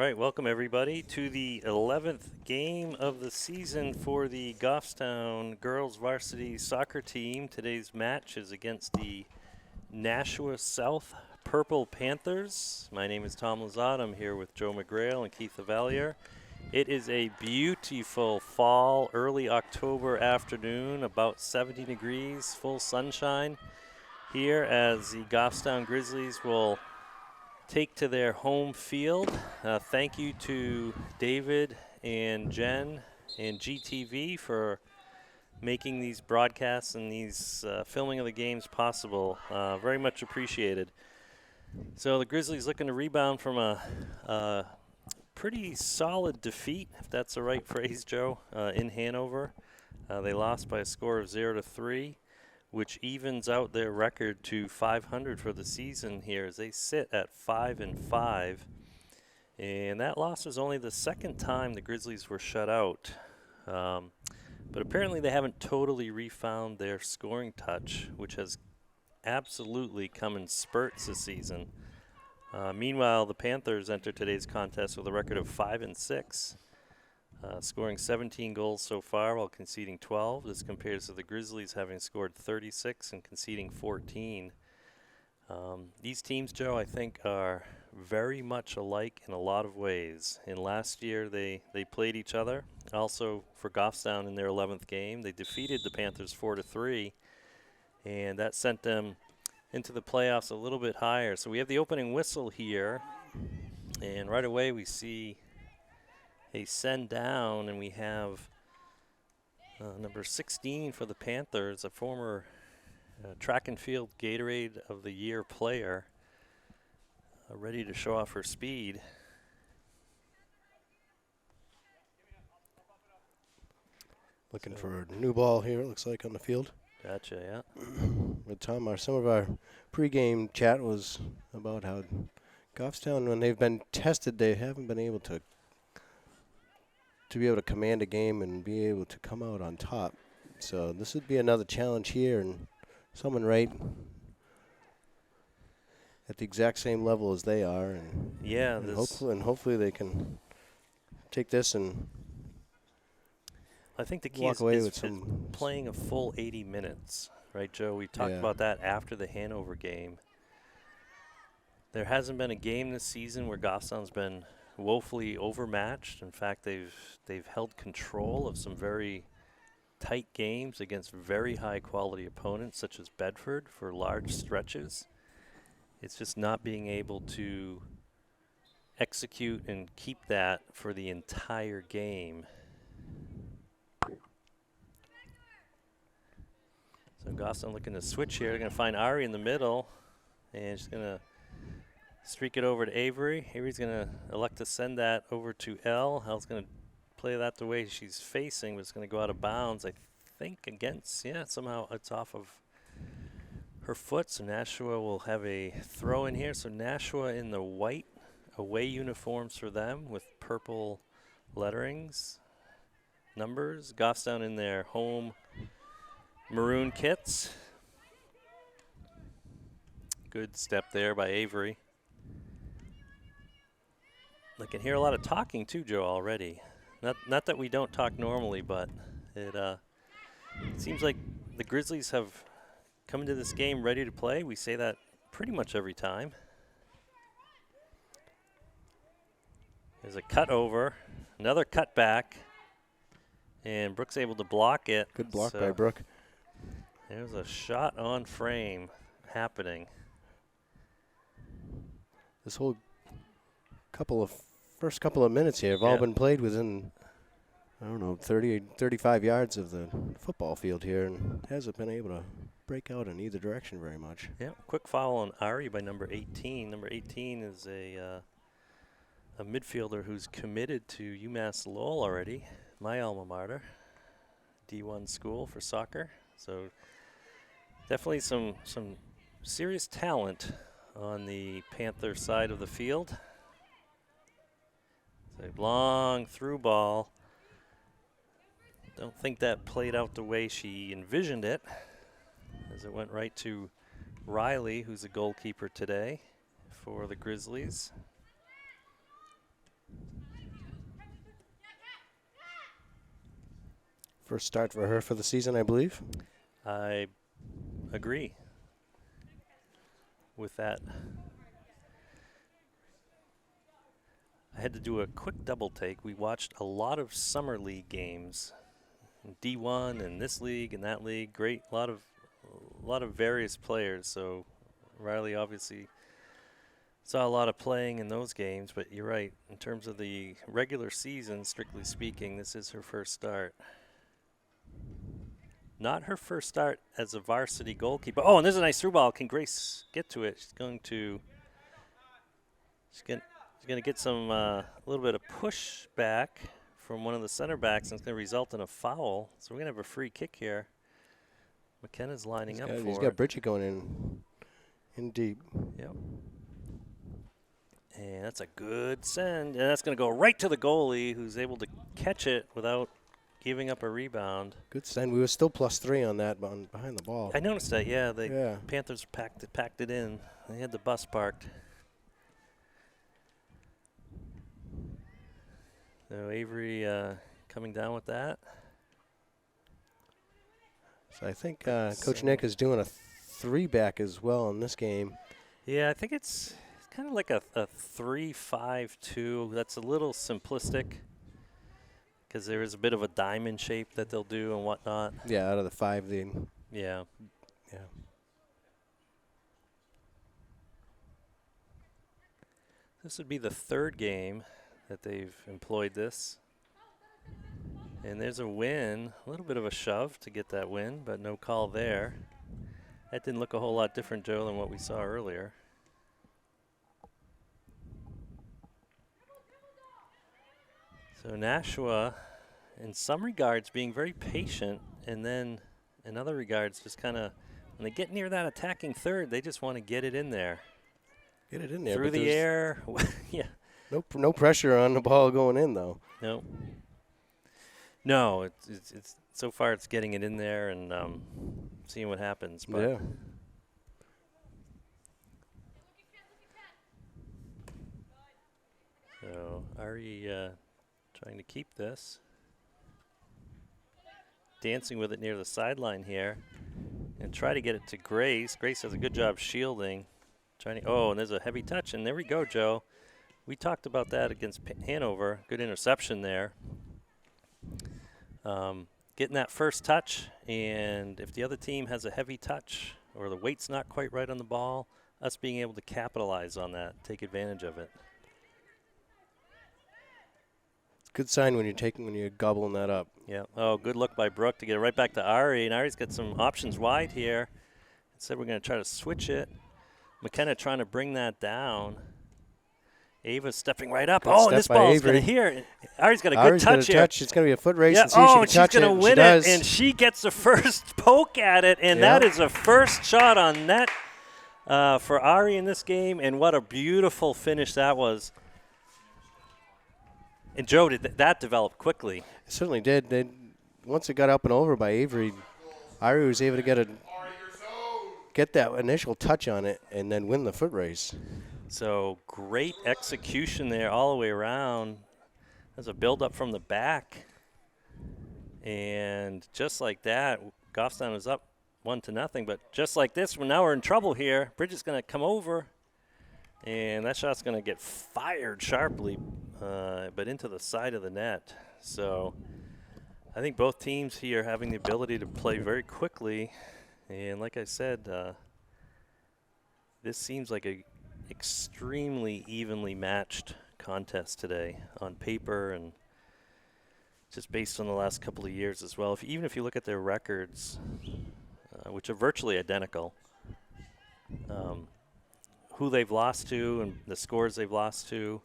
right, welcome everybody to the 11th game of the season for the Goffstown girls varsity soccer team. Today's match is against the Nashua South Purple Panthers. My name is Tom Lazat. I'm here with Joe McGrail and Keith Lavalier. It is a beautiful fall, early October afternoon, about 70 degrees, full sunshine here as the Goffstown Grizzlies will take to their home field. Thank you to David and Jen and GTV for making these broadcasts and these filming of the games possible. Very much appreciated. So the Grizzlies looking to rebound from a pretty solid defeat, if that's the right phrase, Joe, in Hanover. They lost by a score of 0-3. Which evens out their record to 500 for the season here as they sit at 5-5. And that loss was only the second time the Grizzlies were shut out. But apparently they haven't totally refound their scoring touch, which has absolutely come in spurts this season. Meanwhile, the Panthers enter today's contest with a record of 5-6. Scoring 17 goals so far while conceding 12. This compares to the Grizzlies having scored 36 and conceding 14. These teams, Joe, I think are very much alike in a lot of ways. And last year they played each other. Also for Goffstown in their 11th game, they defeated the Panthers 4-3. And that sent them into the playoffs a little bit higher. So we have the opening whistle here. And right away we see a send down, and we have number 16 for the Panthers, a former track and field Gatorade of the Year player, ready to show off her speed. Looking for a new ball here, it looks like, on the field. Gotcha, yeah. But Tom, some of our pregame chat was about how Goffstown, when they've been tested, they haven't been able to be able to command a game and be able to come out on top. So this would be another challenge here, and someone right at the exact same level as they are, and yeah, and hopefully they can take this and I think the key walk is away with some playing a full 80 minutes, right, Joe? We talked about that after the Hanover game. There hasn't been a game this season where Goffstown's been woefully overmatched. In fact, they've held control of some very tight games against very high quality opponents such as Bedford for large stretches. It's just not being able to execute and keep that for the entire game. So Goffstown looking to switch here. They're going to find Ari in the middle, and she's going to streak it over to Avery. Avery's going to elect to send that over to Elle. Elle's going to play that the way she's facing, but it's going to go out of bounds, I think, against, somehow it's off of her foot. So Nashua will have a throw in here. So Nashua in the white away uniforms for them with purple letterings, numbers. Goffstown in their home maroon kits. Good step there by Avery. I can hear a lot of talking too, Joe, already. Not that we don't talk normally, but it seems like the Grizzlies have come into this game ready to play. We say that pretty much every time. There's a cut over, another cut back, and Brooke's able to block it. Good block by Brooke. There's a shot on frame happening. This whole first couple of minutes here have all been played within, 35 yards of the football field here, and hasn't been able to break out in either direction very much. Yeah, quick foul on Ari by number 18. Number 18 is a midfielder who's committed to UMass Lowell already, my alma mater, D1 school for soccer. So definitely some serious talent on the Panther side of the field. It's a long through ball. Don't think that played out the way she envisioned it, as it went right to Riley, who's the goalkeeper today for the Grizzlies. First start for her for the season, I believe. I agree with that. I had to do a quick double take. We watched a lot of summer league games, D1 and this league and that league. Great, a lot of various players. So Riley obviously saw a lot of playing in those games. But you're right, in terms of the regular season, strictly speaking, this is her first start. Not her first start as a varsity goalkeeper. Oh, and there's a nice through ball. Can Grace get to it? She's going to get some a little bit of push back from one of the center backs, and it's going to result in a foul. So we're going to have a free kick here. McKenna's lining up for it. He's got Bridget going in deep. Yep. And that's a good send. And that's going to go right to the goalie, who's able to catch it without giving up a rebound. Good send. We were still +3 on that behind the ball. I noticed that, yeah. The Panthers packed it in. They had the bus parked. So Avery coming down with that. So I think Coach Nick is doing a 3-back as well in this game. Yeah, I think it's kind of like a 3-5-2. That's a little simplistic because there is a bit of a diamond shape that they'll do and whatnot. Yeah, out of the 5, Yeah. Yeah. This would be the third game that they've employed this. And there's a win, a little bit of a shove to get that win, but no call there. That didn't look a whole lot different, Joe, than what we saw earlier. So Nashua, in some regards, being very patient, and then in other regards, just kind of, when they get near that attacking third, they just want to get it in there. Get it in there. Through the air. Yeah. No pressure on the ball going in, though. No. No, it's so far it's getting it in there and seeing what happens. But yeah. So Ari trying to keep this. Dancing with it near the sideline here. And try to get it to Grace. Grace does a good job shielding. And there's a heavy touch. And there we go, Joe. We talked about that against Hanover. Good interception there. Getting that first touch, and if the other team has a heavy touch or the weight's not quite right on the ball, us being able to capitalize on that, take advantage of it. It's a good sign when you're gobbling that up. Yeah. Oh, good look by Brooke to get it right back to Ari, and Ari's got some options wide here. Instead, we're going to try to switch it. McKenna trying to bring that down. Ava's stepping right up. And this ball's going to hear. Ari's got a good touch here. It's going to be a foot race. Yeah. And see if she can touch she's going to win it, and she gets the first poke at it, and that is a first shot on net for Ari in this game, and what a beautiful finish that was. And Joe, did that develop quickly? It certainly did. Once it got up and over by Avery, Ari was able to get that initial touch on it and then win the foot race. So great execution there all the way around. There's a build-up from the back. And just like that, Goffstown was up 1-0. But just like this, now we're in trouble here. Bridget's going to come over. And that shot's going to get fired sharply, but into the side of the net. So I think both teams here having the ability to play very quickly. And like I said, this seems like a extremely evenly matched contest today on paper and just based on the last couple of years as well. Even if you look at their records, which are virtually identical, who they've lost to and the scores they've lost to,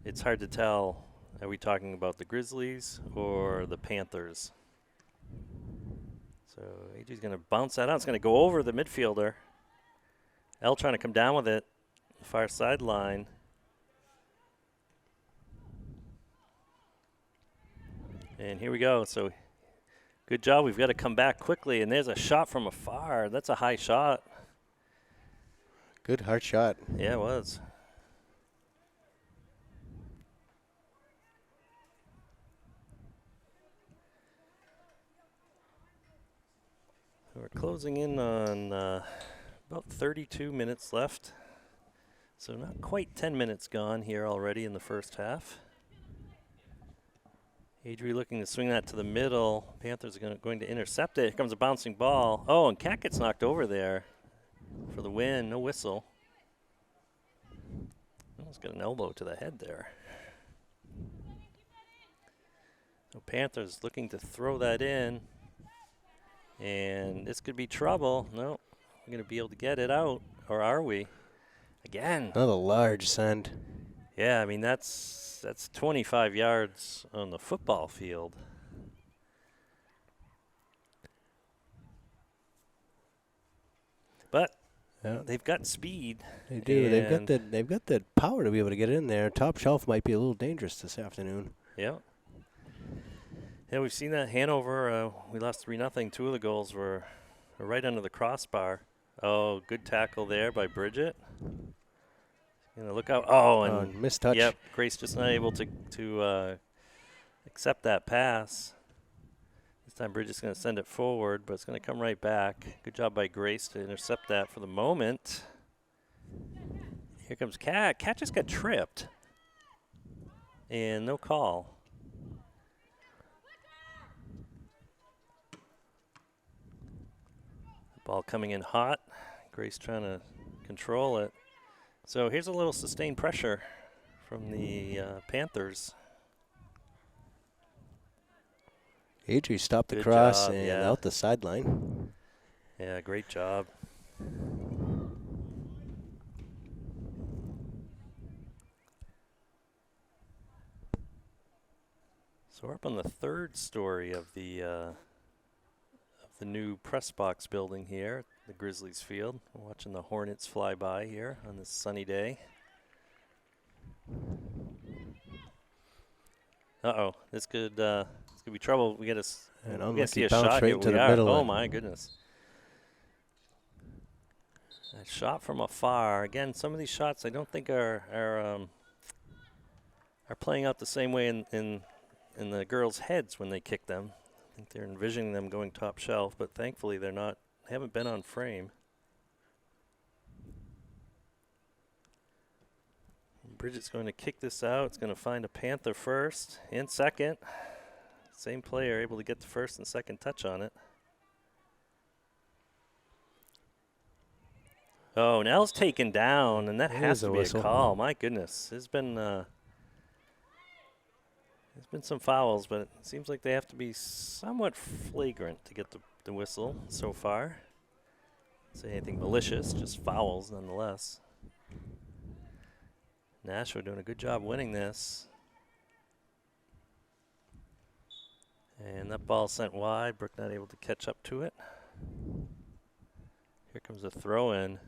it's hard to tell. Are we talking about the Grizzlies or the Panthers? So AJ's going to bounce that out. It's going to go over the midfielder. Elle trying to come down with it. Far sideline. And here we go. So good job. We've got to come back quickly. And there's a shot from afar. That's a high shot. Good hard shot. Yeah, it was. we're closing in on about 32 minutes left. So not quite 10 minutes gone here already in the first half. Adri looking to swing that to the middle. Panthers are going to intercept it. Here comes a bouncing ball. Oh, and Cat gets knocked over there for the win. No whistle. Almost got an elbow to the head there. So Panthers looking to throw that in. And this could be trouble. No, we're going to be able to get it out. Or are we? Again. Another large send. Yeah, I mean, that's 25 yards on the football field. But Yeah. they've got speed. They do. They've got the power to be able to get in there. Top shelf might be a little dangerous this afternoon. Yeah. Yeah, we've seen that. Hanover, we lost 3-0. Two of the goals were right under the crossbar. Oh, good tackle there by Bridget. Look out. Oh, and missed touch. Yep, Grace just not able to accept that pass. This time Bridget's going to send it forward, but it's going to come right back. Good job by Grace to intercept that for the moment. Here comes Cat. Cat just got tripped. And no call. Ball coming in hot. Grace trying to control it. So here's a little sustained pressure from the Panthers. Adri stopped the Good cross job, and yeah. out the sideline. Yeah, great job. So we're up on the third story of the new press box building here at the Grizzlies field. We're watching the Hornets fly by here on this sunny day. Uh-oh, this could be trouble. We got to see unlucky a bounce shot right here. into We the are. middle. Oh my goodness. A shot from afar. Again, some of these shots I don't think are playing out the same way in the girls' heads when they kick them. I think they're envisioning them going top shelf, but thankfully they haven't been on frame. Bridget's going to kick this out. It's going to find a Panther first and second. Same player able to get the first and second touch on it. Oh, Nell's taken down, and that has to be a call. My goodness. There's been some fouls, but it seems like they have to be somewhat flagrant to get the whistle so far. Say anything malicious, just fouls nonetheless. Nashua doing a good job winning this. And that ball sent wide. Brooke not able to catch up to it. Here comes a throw in.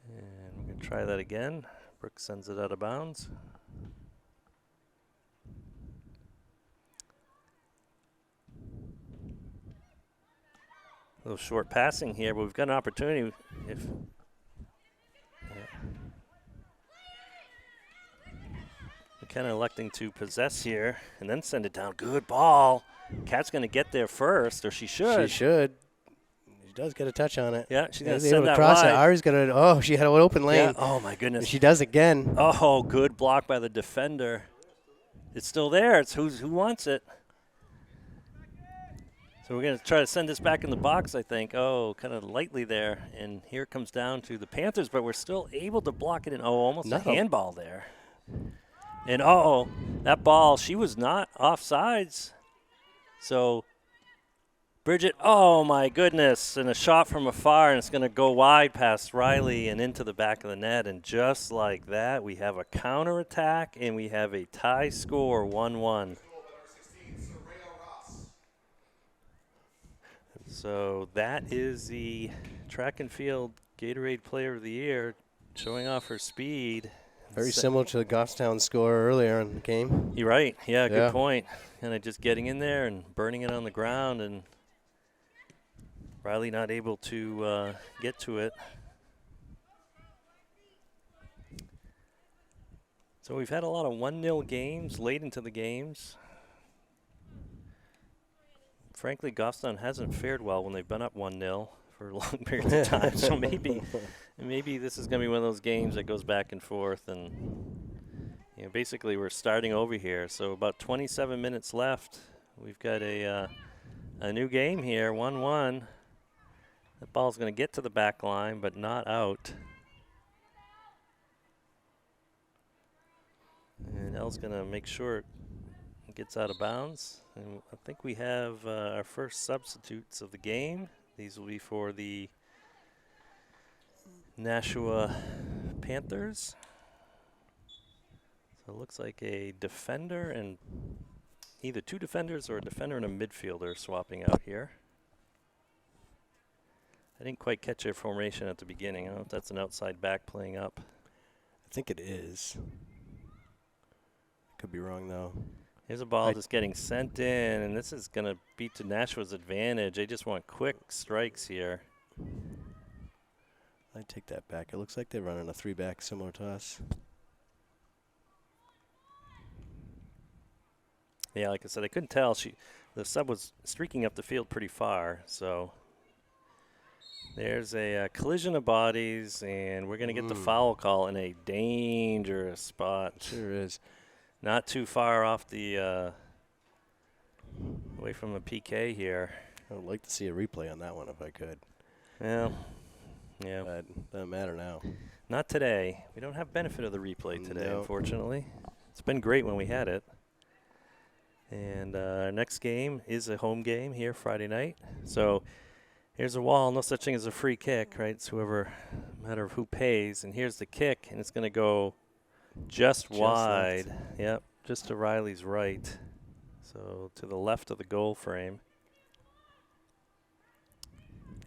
And we're going to try that again. Brooke sends it out of bounds. A little short passing here, but we've got an opportunity. We're kind of electing to possess here and then send it down. Good ball. Kat's going to get there first, or she should. She should. She does get a touch on it. Yeah, she's going to She's send able to that cross wide. it. Ari's going to, oh, she had an open lane. Yeah. Oh, my goodness. And she does again. Oh, good block by the defender. It's still there. It's who wants it. So we're going to try to send this back in the box, I think. Oh, kind of lightly there. And here it comes down to the Panthers, but we're still able to block it in. Oh, almost a handball there. And, that ball, she was not offsides. So, Bridget, oh, my goodness. And a shot from afar, and it's going to go wide past Riley and into the back of the net. And just like that, we have a counterattack, and we have a tie score, 1-1. So that is the track and field Gatorade Player of the Year, showing off her speed. Very similar to the Goffstown score earlier in the game. You're right. Yeah, good point. Kind of just getting in there and burning it on the ground, and Riley not able to get to it. So we've had a lot of 1-0 games late into the games. frankly, Goffstown hasn't fared well when they've been up 1-0 for long periods of time. So maybe this is going to be one of those games that goes back and forth. And basically we're starting over here. So about 27 minutes left. We've got a new game here, 1-1. The ball's going to get to the back line, but not out. And Elle's going to make sure it gets out of bounds. And I think we have our first substitutes of the game. These will be for the Nashua Panthers. So it looks like a defender and either two defenders or a defender and a midfielder swapping out here. I didn't quite catch their formation at the beginning. I don't know if that's an outside back playing up. I think it is. Could be wrong, though. Here's a ball just getting sent in, and this is going to be to Nashua's advantage. They just want quick strikes here. I take that back. It looks like they're running a 3-back similar to us. Yeah, like I said, I couldn't tell. The sub was streaking up the field pretty far, so there's a collision of bodies, and we're going to get the foul call in a dangerous spot. Sure is. Not too far off the away from the PK here. I would like to see a replay on that one if I could. Well, yeah. But doesn't matter now. Not today. We don't have benefit of the replay today, No. unfortunately. It's been great when we had it. And our next game is a home game here Friday night. So here's a wall. No such thing as a free kick, right? It's whoever, matter of who pays. And here's the kick, and it's going to go just wide. Left. Yep, just to Riley's right. So to the left of the goal frame.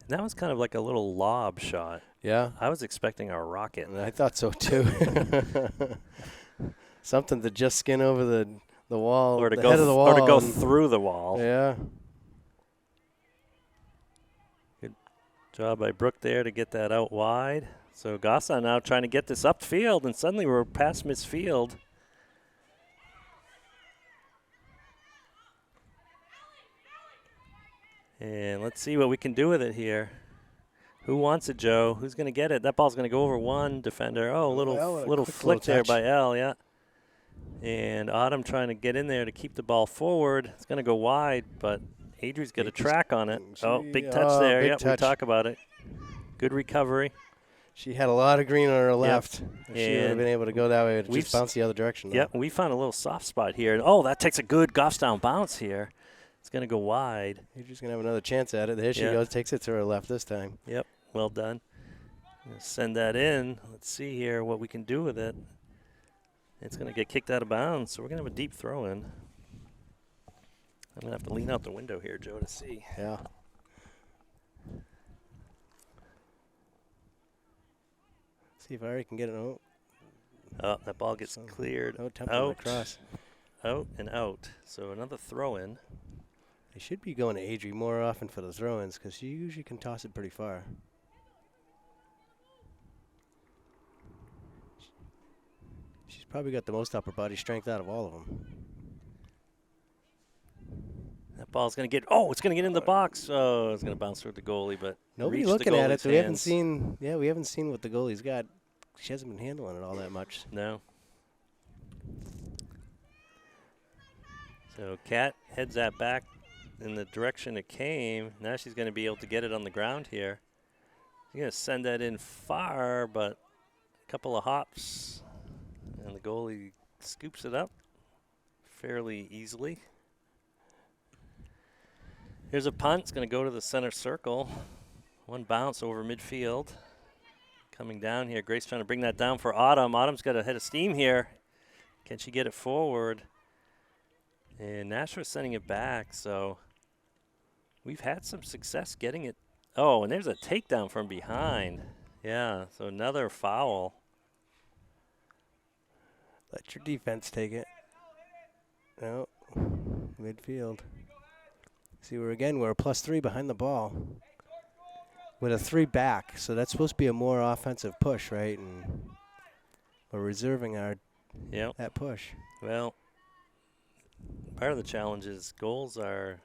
And that was kind of like a little lob shot. Yeah. I was expecting a rocket. I thought so, too. Something to just skin over the wall, Or to the go head of the wall. or to go through the wall. Yeah. Good job by Brooke there to get that out wide. So Gossa now trying to get this upfield, and suddenly we're past midfield. And let's see what we can do with it here. Who wants it, Joe? Who's going to get it? That ball's going to go over one defender. Oh, little flick there by Elle, yeah. And Autumn trying to get in there to keep the ball forward. It's going to go wide, but Adri's got a track on it. Oh, big touch there. Yep, we talk about it. Good recovery. She had a lot of green on her left. If she would have been able to go that way, it just bounce the other direction. Yep, we found a little soft spot here. Oh, that takes a good Goffstown bounce here. It's going to go wide. Adri's going to have another chance at it. There she goes. Takes it to her left this time. Yep, well done. Send that in. Let's see here what we can do with it. It's going to get kicked out of bounds, so we're going to have a deep throw in. I'm going to have to lean out the window here, Joe, to see. Yeah. See if Ari can get it out. Oh, that ball gets cleared. Out. Across. Out and out. So another throw in. They should be going to Adri more often for the throw-ins because she usually can toss it pretty far. She's probably got the most upper body strength out of all of them. That ball's going to get, it's going to get in the box. Oh, it's going to bounce through the goalie, but nobody looking at it. So we haven't seen, we haven't seen what the goalie's got. She hasn't been handling it all that much. No. So Kat heads that back in the direction it came. Now she's going to be able to get it on the ground here. She's going to send that in far, but a couple of hops, and the goalie scoops it up fairly easily. Here's a punt. It's going to go to the center circle. One bounce over midfield. Coming down here. Grace trying to bring that down for Autumn. Autumn's got a head of steam here. Can she get it forward? And Nashua's sending it back, so we've had some success getting it. Oh, and there's a takedown from behind. Yeah, so another foul. Let your defense take it. No, midfield. See, we're a +3 behind the ball with a 3 back, so that's supposed to be a more offensive push, right? And we're reserving that push. Well, part of the challenge is goals are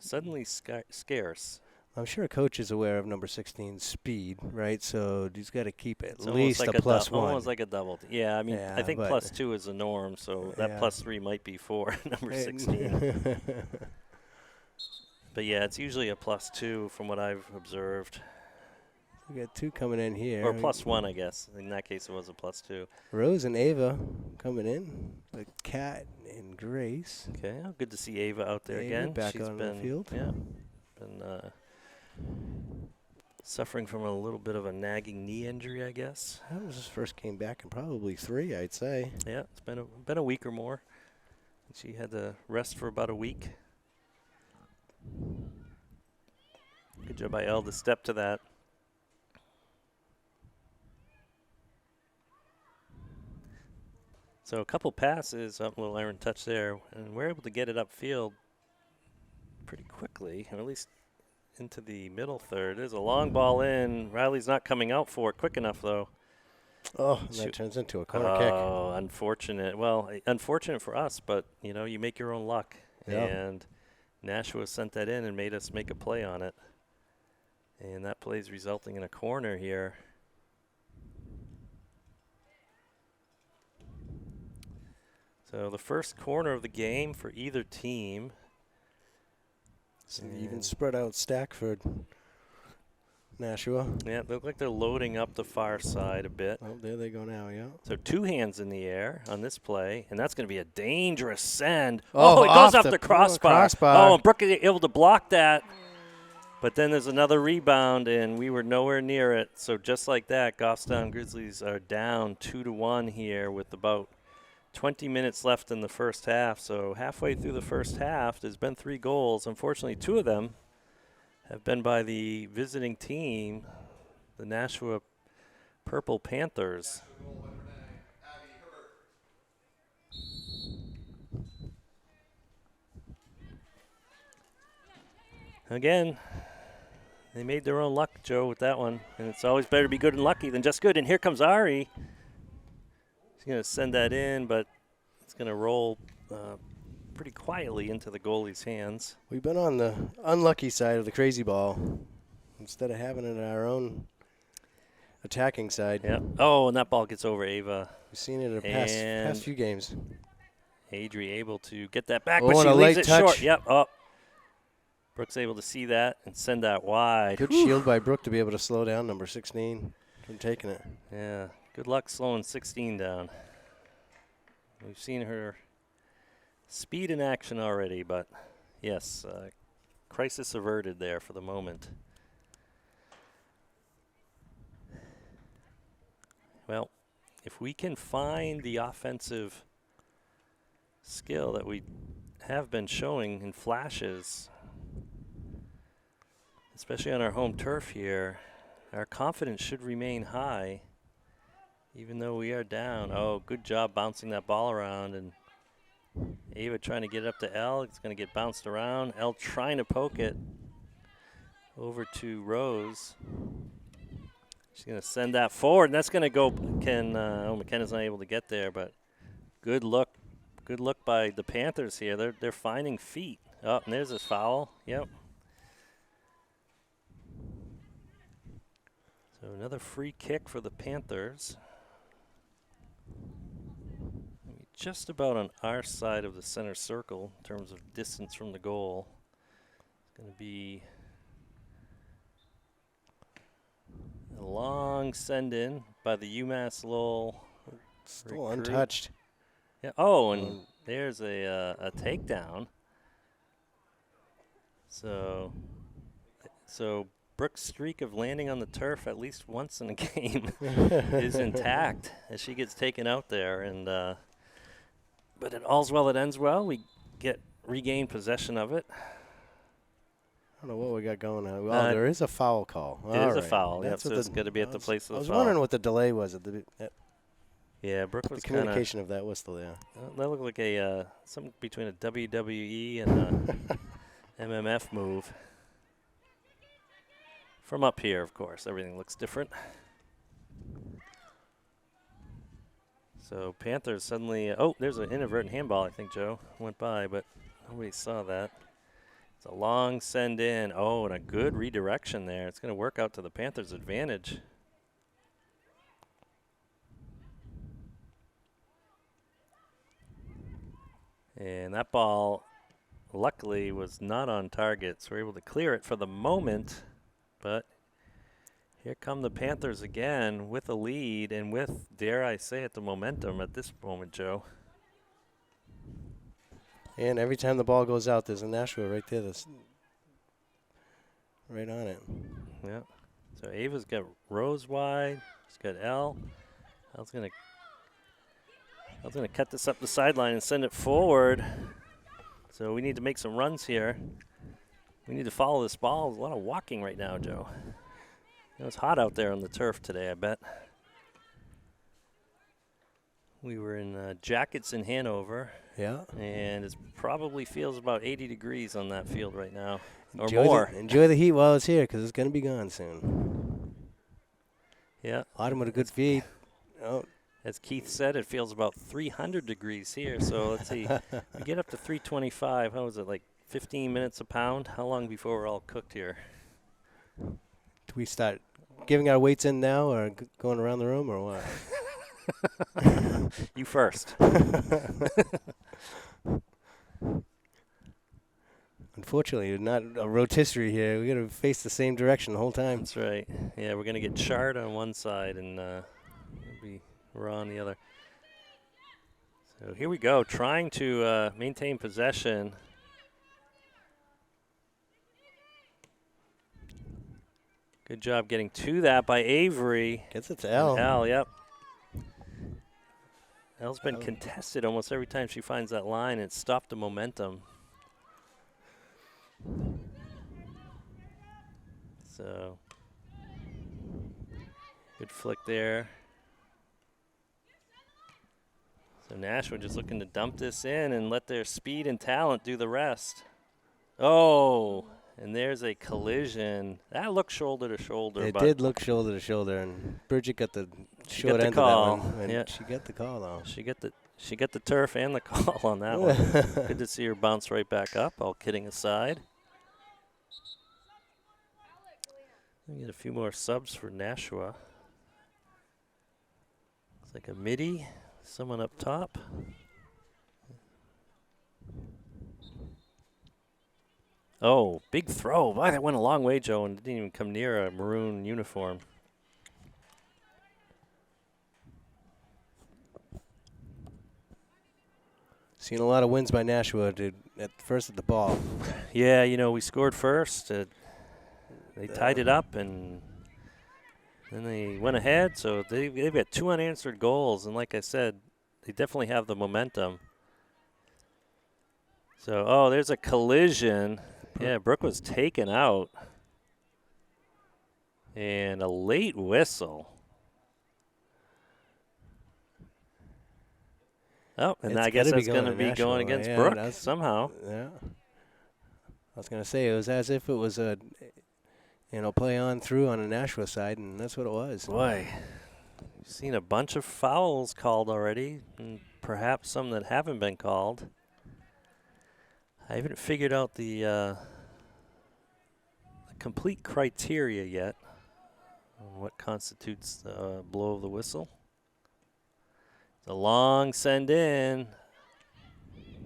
suddenly scarce. I'm sure a coach is aware of number 16's speed, right? So he's got to keep at It's almost least like a plus one. almost like a double. Yeah, I mean, I Yeah, think but +2 is the norm, so that yeah. +3 might be for number 16. But yeah, it's usually a +2 from what I've observed. We got 2 coming in here. Or +1, I guess. In that case, it was a +2. Rose and Ava coming in with Kat and Grace. Okay, oh, good to see Ava out there Ava again. back She's on been, the field. Yeah, been suffering from a little bit of a nagging knee injury, I guess. That was his first game back in probably 3, I'd say. Yeah, it's been a week or more. She had to rest for about a week. Good job by Elle to step to that. So a couple passes, up little iron touch there, and we're able to get it upfield pretty quickly, or at least into the middle third. There's a long ball in. Riley's not coming out for it quick enough, though. Oh, and that turns into a corner kick. Oh, unfortunate. Well, unfortunate for us, but, you know, you make your own luck. Yeah. And Nashua sent that in and made us make a play on it. And that play is resulting in a corner here. So the first corner of the game for either team. It's an even spread out stack for Nashua. Yeah, they look like they're loading up the far side a bit. Oh, there they go now, yeah. So 2 hands in the air on this play, and that's going to be a dangerous send. Oh, it goes off off the crossbar. crossbar. Oh, and Brooke is able to block that. But then there's another rebound, and we were nowhere near it. So just like that, Goffstown Grizzlies are down 2-1 here with about 20 minutes left in the first half. So halfway through the first half, there's been 3 goals. Unfortunately, 2 of them have been by the visiting team, the Nashua Purple Panthers. Again, they made their own luck, Joe, with that one. And it's always better to be good and lucky than just good. And here comes Ari. He's going to send that in, but it's going to roll pretty quietly into the goalie's hands. We've been on the unlucky side of the crazy ball instead of having it on our own attacking side. Yeah. Oh, and that ball gets over Ava. We've seen it in the past few games. Adri able to get that back, Oh, but she and a leaves light it touch. short. Yep. Oh. Brooks able to see that and send that wide. Good shield by Brooke to be able to slow down number 16 from taking it. Yeah. Good luck slowing 16 down. We've seen her speed in action already, but yes, crisis averted there for the moment. Well, if we can find the offensive skill that we have been showing in flashes, especially on our home turf here, our confidence should remain high, even though we are down. Oh, good job bouncing that ball around, and Ava trying to get it up to Elle. It's going to get bounced around. Elle trying to poke it over to Rose. She's going to send that forward, and that's going to go. McKenna's not able to get there, but good look by the Panthers here. They're finding feet. Oh, and there's a foul. Yep. So another free kick for the Panthers. Just about on our side of the center circle in terms of distance from the goal. It's going to be a long send-in by the UMass Lowell. Still recruit. untouched. Yeah. Oh, and there's a takedown. So Brooke's streak of landing on the turf at least once in a game is intact as she gets taken out there. And but it all's well that ends well. We regain possession of it. I don't know what we got going on. Well, there is a foul call. It is a foul. Yep, so it's going to be at the place of the foul. I was wondering what the delay was at yeah, Brooke was the communication of that whistle. Yeah, that looked like something between a WWE and a MMF move. From up here, of course, everything looks different. So Panthers suddenly, there's an inadvertent handball, I think, Joe. Went by, but nobody saw that. It's a long send in. Oh, and a good redirection there. It's going to work out to the Panthers' advantage. And that ball, luckily, was not on target, so we're able to clear it for the moment. But here come the Panthers again with a lead and with, dare I say it, the momentum at this moment, Joe. And every time the ball goes out, there's a Nashua right there that's right on it. Yeah. So Ava's got Rose wide. She's got L. L's gonna cut this up the sideline and send it forward. So we need to make some runs here. We need to follow this ball. There's a lot of walking right now, Joe. It's hot out there on the turf today, I bet. We were in jackets in Hanover. Yeah. And it probably feels about 80 degrees on that field right now, or Enjoy more. Enjoy the heat while it's here, because it's going to be gone soon. Yeah. Autumn with a good feed. Oh. As Keith said, it feels about 300 degrees here. So let's see. We get up to 325. How is it, like 15 minutes a pound? How long before we're all cooked here? Do we start giving our weights in now or going around the room or what? You first. Unfortunately, not a rotisserie here. We got to face the same direction the whole time. That's right. Yeah, we're going to get charred on one side and it'll be raw on the other. So here we go, trying to maintain possession. Good job getting to that by Avery. Gets it to L. L, yep. L's been contested almost every time she finds that line. It stopped the momentum. So, good flick there. So Nashua just looking to dump this in and let their speed and talent do the rest. Oh, and there's a collision. That looked shoulder to shoulder. It but did look shoulder to shoulder, and Bridget got the short got the end call. of that one. And Yeah. she got the call, though. She got the turf and the call on that one. Good to see her bounce right back up, all kidding aside. We get a few more subs for Nashua. It's like a midi, someone up top. Oh, big throw. Wow, that went a long way, Joe, and didn't even come near a maroon uniform. Seen a lot of wins by Nashua, dude, at the ball. Yeah, you know, we scored first. They tied it up, and then they went ahead. So they've got 2 unanswered goals, and like I said, they definitely have the momentum. So, oh, there's a collision. Yeah, Brooke was taken out. And a late whistle. Oh, and I guess that's going to be going against Brooke somehow. Yeah. I was going to say, it was as if it was a, play on through on the Nashua side, and that's what it was. Boy, we've seen a bunch of fouls called already, and perhaps some that haven't been called. I haven't figured out the complete criteria yet on what constitutes the blow of the whistle. It's a long send in,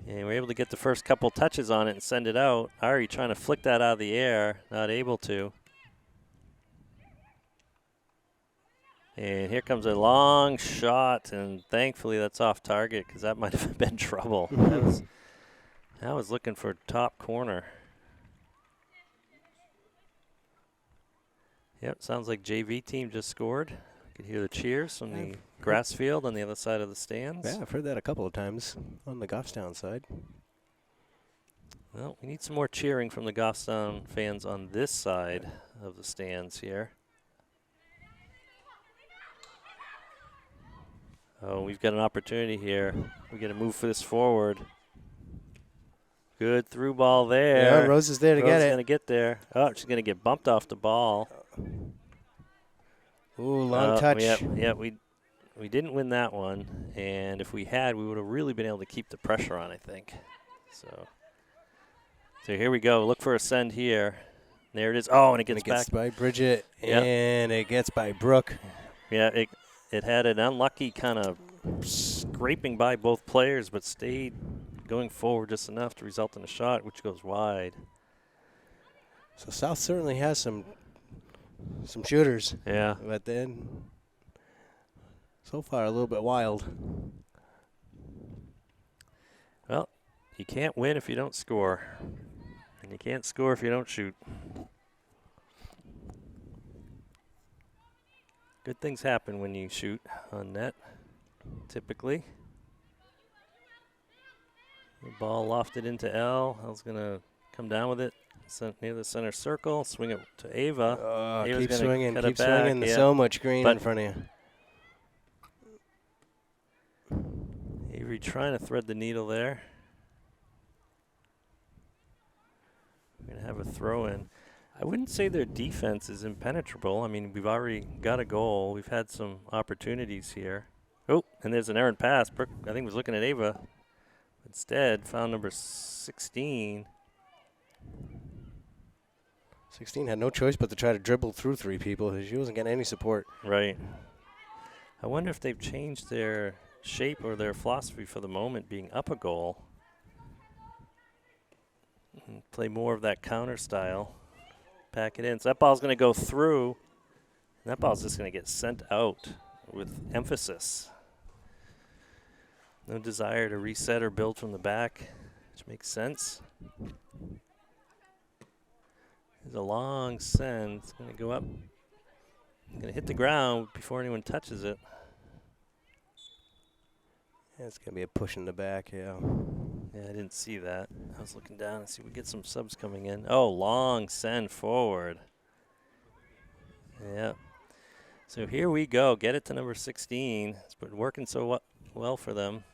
and we're able to get the first couple touches on it and send it out. Ari trying to flick that out of the air, not able to. And here comes a long shot, and thankfully that's off target because that might have been trouble. I was looking for top corner. Yep, sounds like JV team just scored. You could hear the cheers from the grass field on the other side of the stands. Yeah, I've heard that a couple of times on the Goffstown side. Well, we need some more cheering from the Goffstown fans on this side of the stands here. Oh, we've got an opportunity here. We got to move this forward. Good through ball there. Yeah, Rose is there to get it. Rose is going to get there. Oh, she's going to get bumped off the ball. Ooh, long touch. Yeah, we didn't win that one. And if we had, we would have really been able to keep the pressure on, I think. So So here we go. Look for a send here. There it is. Oh, and it And gets it gets back. by Bridget, Yep. and it gets by Brooke. Yeah, it had an unlucky kind of scraping by both players, but stayed going forward just enough to result in a shot, which goes wide. So South certainly has some shooters. Yeah. But then, so far, a little bit wild. Well, you can't win if you don't score. And you can't score if you don't shoot. Good things happen when you shoot on net, typically. The ball lofted into L. L's going to come down with it near the center circle, swing it to Ava. Ava's Keep gonna swinging, cut keep it back, swinging. There's yeah. so much green But in front of you. Avery trying to thread the needle there. We're going to have a throw in. I wouldn't say their defense is impenetrable. I mean, we've already got a goal. We've had some opportunities here. Oh, and there's an errant pass. Brooke, I think, was looking at Ava. Instead, found number 16. 16 had no choice but to try to dribble through three people. She wasn't getting any support. Right. I wonder if they've changed their shape or their philosophy for the moment, being up a goal. And play more of that counter style. Pack it in. So that ball's going to go through. And that ball's just going to get sent out with emphasis. No desire to reset or build from the back, which makes sense. There's a long send. It's going to go up. Going to hit the ground before anyone touches it. Yeah, it's going to be a push in the back, yeah. Yeah, I didn't see that. I was looking down and see if we get some subs coming in. Oh, long send forward. Yeah. So here we go. Get it to number 16. It's been working so well for them.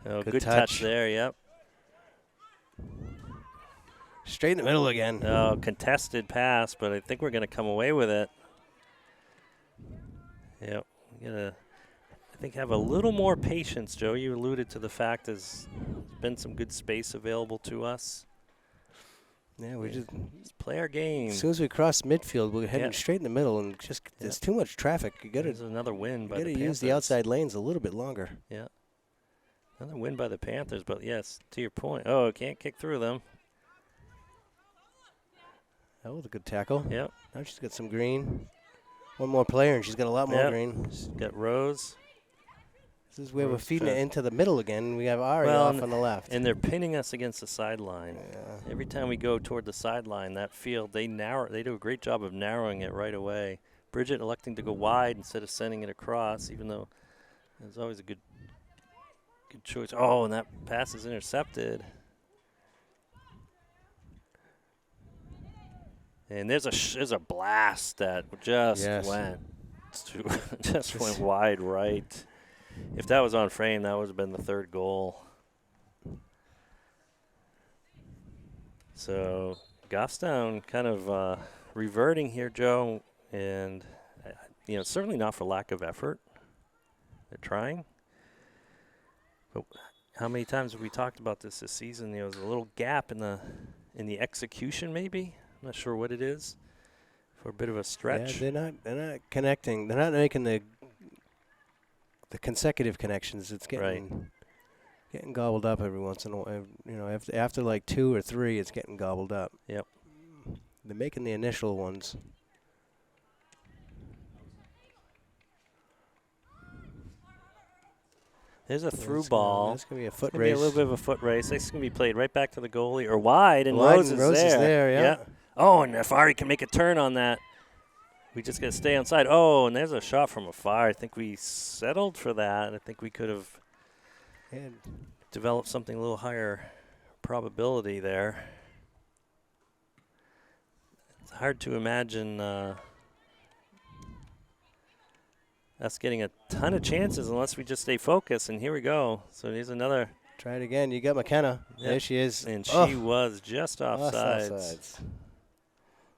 Oh, good touch there, yep. Straight in the middle again. Oh, contested pass, but I think we're going to come away with it. Yep. We're going to, I think, have a little more patience, Joe. You alluded to the fact there's been some good space available to us. Yeah, we just play our game. As soon as we cross midfield, we're heading straight in the middle, and just there's too much traffic. You got to another win by the Panthers. Got to use the outside lanes a little bit longer. Yeah. Another win by the Panthers, but yes, to your point. Oh, can't kick through them. That was a good tackle. Yep. Now she's got some green. One more player, and she's got a lot more green. She's got Rose. This is where we're feeding it into the middle again. We have Ari off on the left. And they're pinning us against the sideline. Yeah. Every time we go toward the sideline, that field, they do a great job of narrowing it right away. Bridget electing to go wide instead of sending it across, even though there's always a good choice. Oh, and that pass is intercepted. And there's a blast that just went wide right. If that was on frame, that would have been the third goal. So Goffstown kind of reverting here, Joe, and certainly not for lack of effort. They're trying. But how many times have we talked about this season? There's a little gap in the execution, maybe. I'm not sure what it is. For a bit of a stretch. Yeah, they're not connecting. They're not making the consecutive connections. It's getting gobbled up every once in a while. After like 2 or 3, it's getting gobbled up. Yep. They're making the initial ones. There's a through ball. That's going to be a foot Be race. a little bit of a foot race. It's going to be played right back to the goalie or wide, and Rose is there. Yeah. Oh, and if Ari can make a turn on that, we just got to stay onside. Oh, and there's a shot from afar. I think we settled for that. I think we could have developed something a little higher probability there. It's hard to imagine us getting a ton of chances unless we just stay focused, and here we go. So here's another. Try it again. You got McKenna. Yep. There she is. And she was just offsides. Offsides.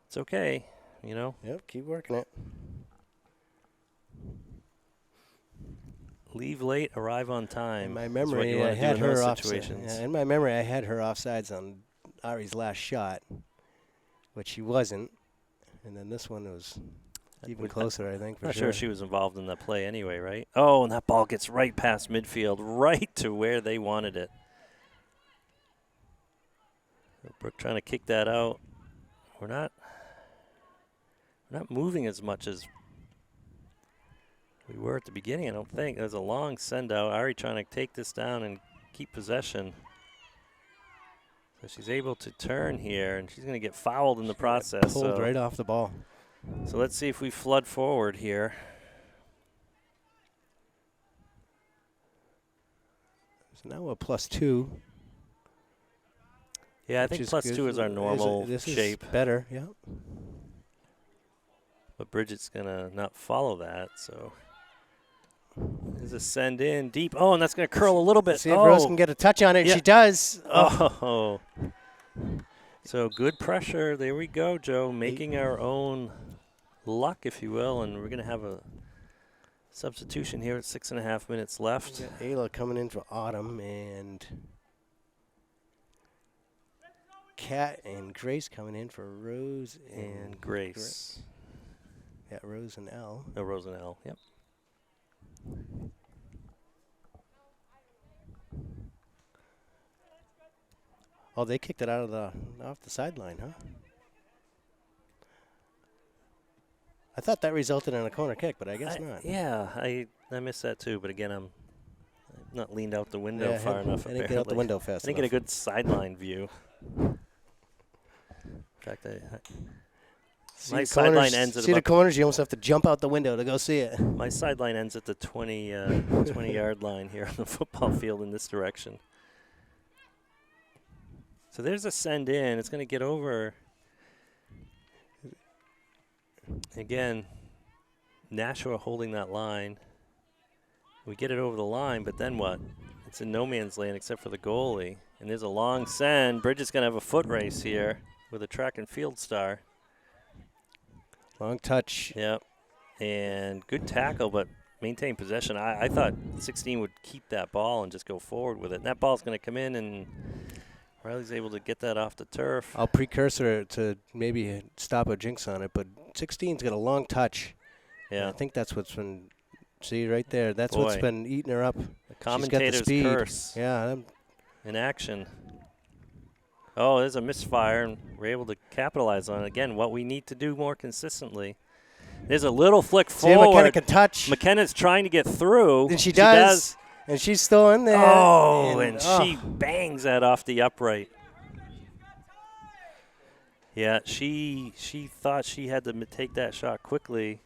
It's okay, Yep, keep working it. Leave late, arrive on time. In my is what memory, you wanna I do had in her those offside. situations. Yeah, in my memory, I had her offsides on Ari's last shot, but she wasn't. And then this one was even closer, I think, for Not sure. sure she was involved in that play anyway, right? Oh, and that ball gets right past midfield, right to where they wanted it. Brooke trying to kick that out. We're not moving as much as we were at the beginning, I don't think. There's a long send out. Ari trying to take this down and keep possession. So she's able to turn here, and she's going to get fouled in the process. Pulled right off the ball. So let's see if we flood forward here. So now a +2. Yeah, I think +2 is our normal this shape. Is better, yeah. But Bridget's going to not follow that, so there's a send in deep. Oh, and that's going to curl a little bit. See if Rose can get a touch on it. Yeah. She does. Oh. So good pressure. There we go, Joe. Making our own luck, if you will, and we're going to have a substitution here at 6.5 minutes left. Ayla coming in for Autumn, and Kat and Grace coming in for Rose And Grace. Yeah, Rose and Elle. No, Rose and Elle, yep. Oh, they kicked it off the sideline, huh? I thought that resulted in a corner kick, but I guess not. Yeah, I missed that too, but again, I'm not leaned out the window far enough. I didn't get out the window fast I didn't get a good sideline view. In fact, my sideline ends at see the corners. You almost have to jump out the window to go see it. My sideline ends at the 20-yard line here on the football field in this direction. So there's a send in. It's going to get over. Again, Nashua holding that line. We get it over the line, but then what? It's in no man's land except for the goalie. And there's a long send. Bridget's going to have a foot race here with a track and field star. Long touch. Yep. And good tackle, but maintain possession. I thought 16 would keep that ball and just go forward with it. And that ball's going to come in, and Riley's able to get that off the turf. I'll precursor to maybe stop a jinx on it, but 16's got a long touch. Yeah. And I think that's what's been, see right there, that's Boy. what's been eating her up. The commentator's She's got the speed. curse. Yeah. In action. Oh, there's a misfire, and we're able to capitalize on it. Again, what we need to do more consistently. There's a little flick forward. McKenna can touch. McKenna's trying to get through. And she does. And she's still in there. Oh, and she bangs that off the upright. Yeah, she thought she had to take that shot quickly.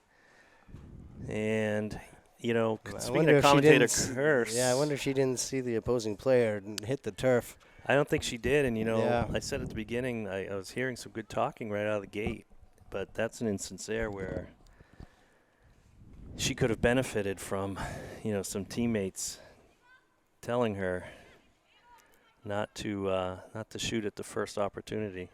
And, you know, speaking of commentator curse. Yeah, I wonder if she didn't see the opposing player and hit the turf. I don't think she did. And, you know, yeah. I said at the beginning, I was hearing some good talking right out of the gate. But that's an instance there where she could have benefited from, you know, some teammates telling her not to shoot at the first opportunity.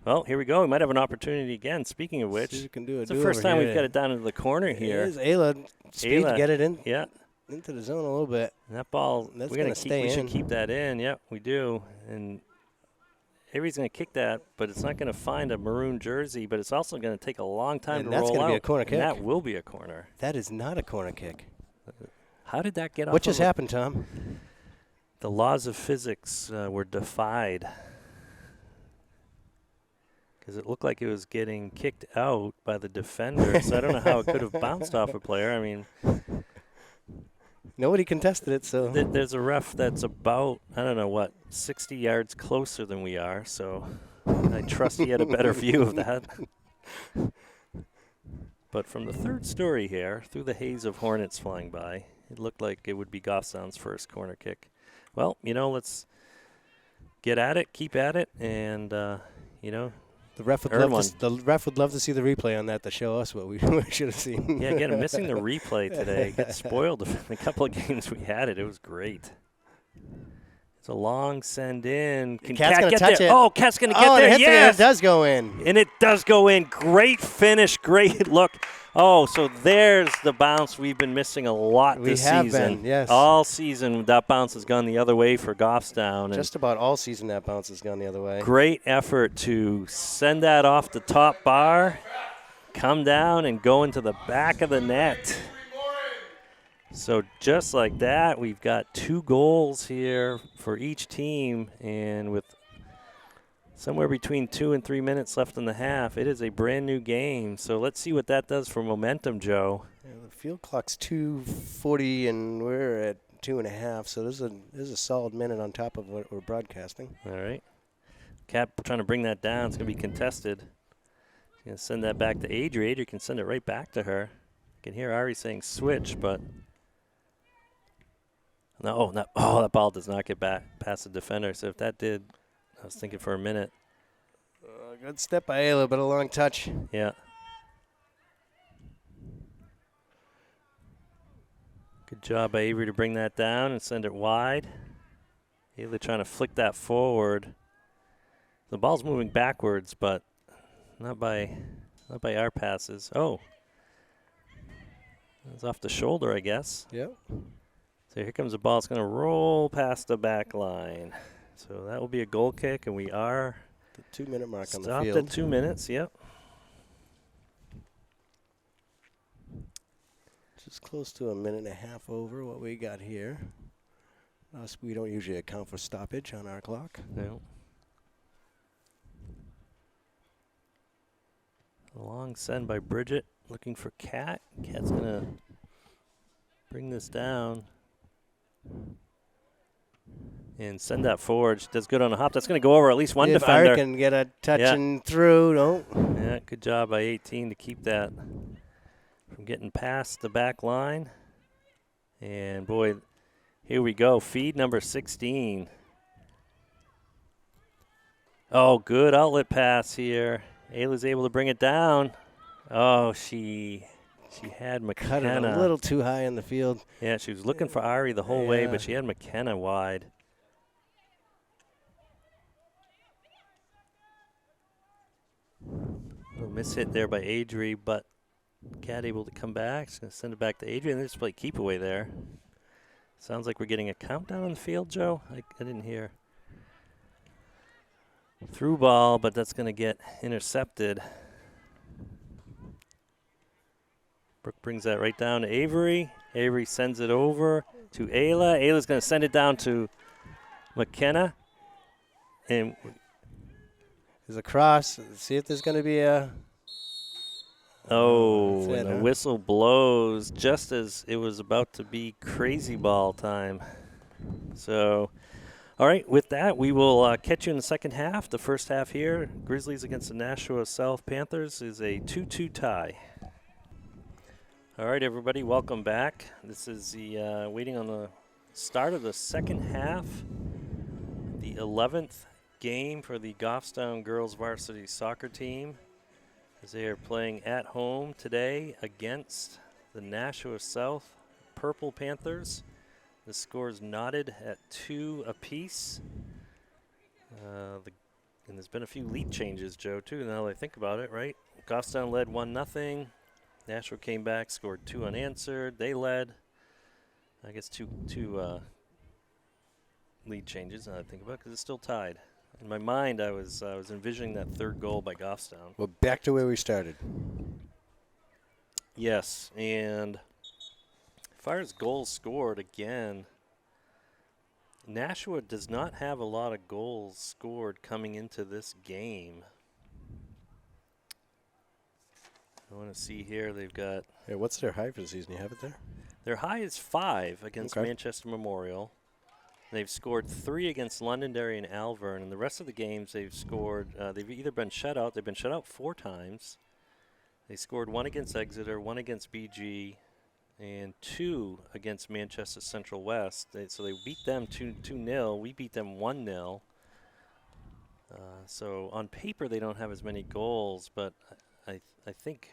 Well, here we go. We might have an opportunity again. Speaking of which, it's the first time we've got it down into the corner here. It is Ayla speed to get it in. Yeah. Into the zone a little bit. And that ball, that's we should keep that in. Yep, we do. And Avery's going to kick that, but it's not going to find a maroon jersey, but it's also going to take a long time to roll out. And that's going to be a corner kick. And that will be a corner. That is not a corner kick. How did that get off? What just happened, Tom? The laws of physics were defied because it looked like it was getting kicked out by the defender. So I don't know how it could have bounced off a player. I mean, nobody contested it, so. There's a ref that's about, 60 yards closer than we are. So I trust he had a better view of that. But from the third story here, through the haze of hornets flying by, it looked like it would be Goffstown's first corner kick. Well, you know, let's get at it, keep at it, and, you know, the ref would love to see the replay on that to show us what we should have seen. Yeah, again, I'm missing the replay today. Got spoiled in a couple of games we had it. It was great. It's a long send in. Can Kat's Kat get touch there? it. Oh, Kat's going to get there. Yes. Yes. It does go in. And it does go in. Great finish. Great look. Oh, so there's the bounce we've been missing a lot this season. We have been, yes. All season, that bounce has gone the other way for Goffstown. Just about all season that bounce has gone the other way. Great effort to send that off the top bar, come down, and go into the back of the net. So just like that, we've got 2 goals here for each team, and with somewhere between 2 and 3 minutes left in the half, it is a brand new game. So let's see what that does for momentum, Joe. Yeah, the field clock's 2:40, and we're at 2.5. So there's a solid minute on top of what we're broadcasting. All right. Cap trying to bring that down. It's going to be contested. Going to send that back to Adri. Adri can send it right back to her. You can hear Ari saying switch, but no, that ball does not get back past the defender. So if that did, I was thinking for a minute. Good step by Ayla, but a long touch. Yeah. Good job by Avery to bring that down and send it wide. Ayla trying to flick that forward. The ball's moving backwards, but not by our passes. Oh. It's off the shoulder, I guess. Yep. So here comes the ball. It's going to roll past the back line. So that will be a goal kick, and we are the 2-minute mark on the stopped field. at 2 minutes, yep. Just close to a minute and a half over what we got here. We don't usually account for stoppage on our clock. No. A long send by Bridget, looking for Kat. Kat's going to bring this down and send that forward. She does good on a hop. That's going to go over at least one defender. If I can get a touching through, no. Yeah, good job by 18 to keep that from getting past the back line. And, boy, here we go. Feed number 16. Oh, good outlet pass here. Ayla's able to bring it down. Oh, she had McKenna. Cut it a little too high in the field. Yeah, she was looking for Ari the whole way, but she had McKenna wide. A little miss hit there by Adri, but Kat able to come back. She's going to send it back to Adri, and they just play keep away there. Sounds like we're getting a countdown on the field, Joe. I didn't hear. Through ball, but that's going to get intercepted. Brooke brings that right down to Avery. Avery sends it over to Ayla. Ayla's going to send it down to McKenna. And there's a cross. Let's see if there's going to be a... Oh, and the whistle blows just as it was about to be crazy ball time. So, all right, with that, we will catch you in the second half. The first half here, Grizzlies against the Nashua South Panthers, is a 2-2 tie. All right, everybody, welcome back. This is the waiting on the start of the second half, the 11th game for the Goffstown girls varsity soccer team, as they are playing at home today against the Nashua South Purple Panthers. The score is knotted at 2 apiece. And there's been a few lead changes, Joe, too, now that I think about it, right? Goffstown led 1-0. Nashua came back, scored 2 unanswered. They led, I guess, two lead changes, now that I think about it, because it's still tied. In my mind, I was envisioning that third goal by Goffstown. Well, back to where we started. Yes, and as far as goals scored, again, Nashua does not have a lot of goals scored coming into this game. I want to see here, they've got... Hey, what's their high for the season? You have it there? Their high is 5 against Manchester Memorial. They've scored 3 against Londonderry and Alvern, and the rest of the games they've scored, they've either been shut out, they've been shut out 4 times. They scored 1 against Exeter, 1 against BG, and 2 against Manchester Central West. So they beat them 2-0. We beat them 1-0. So on paper they don't have as many goals, but I think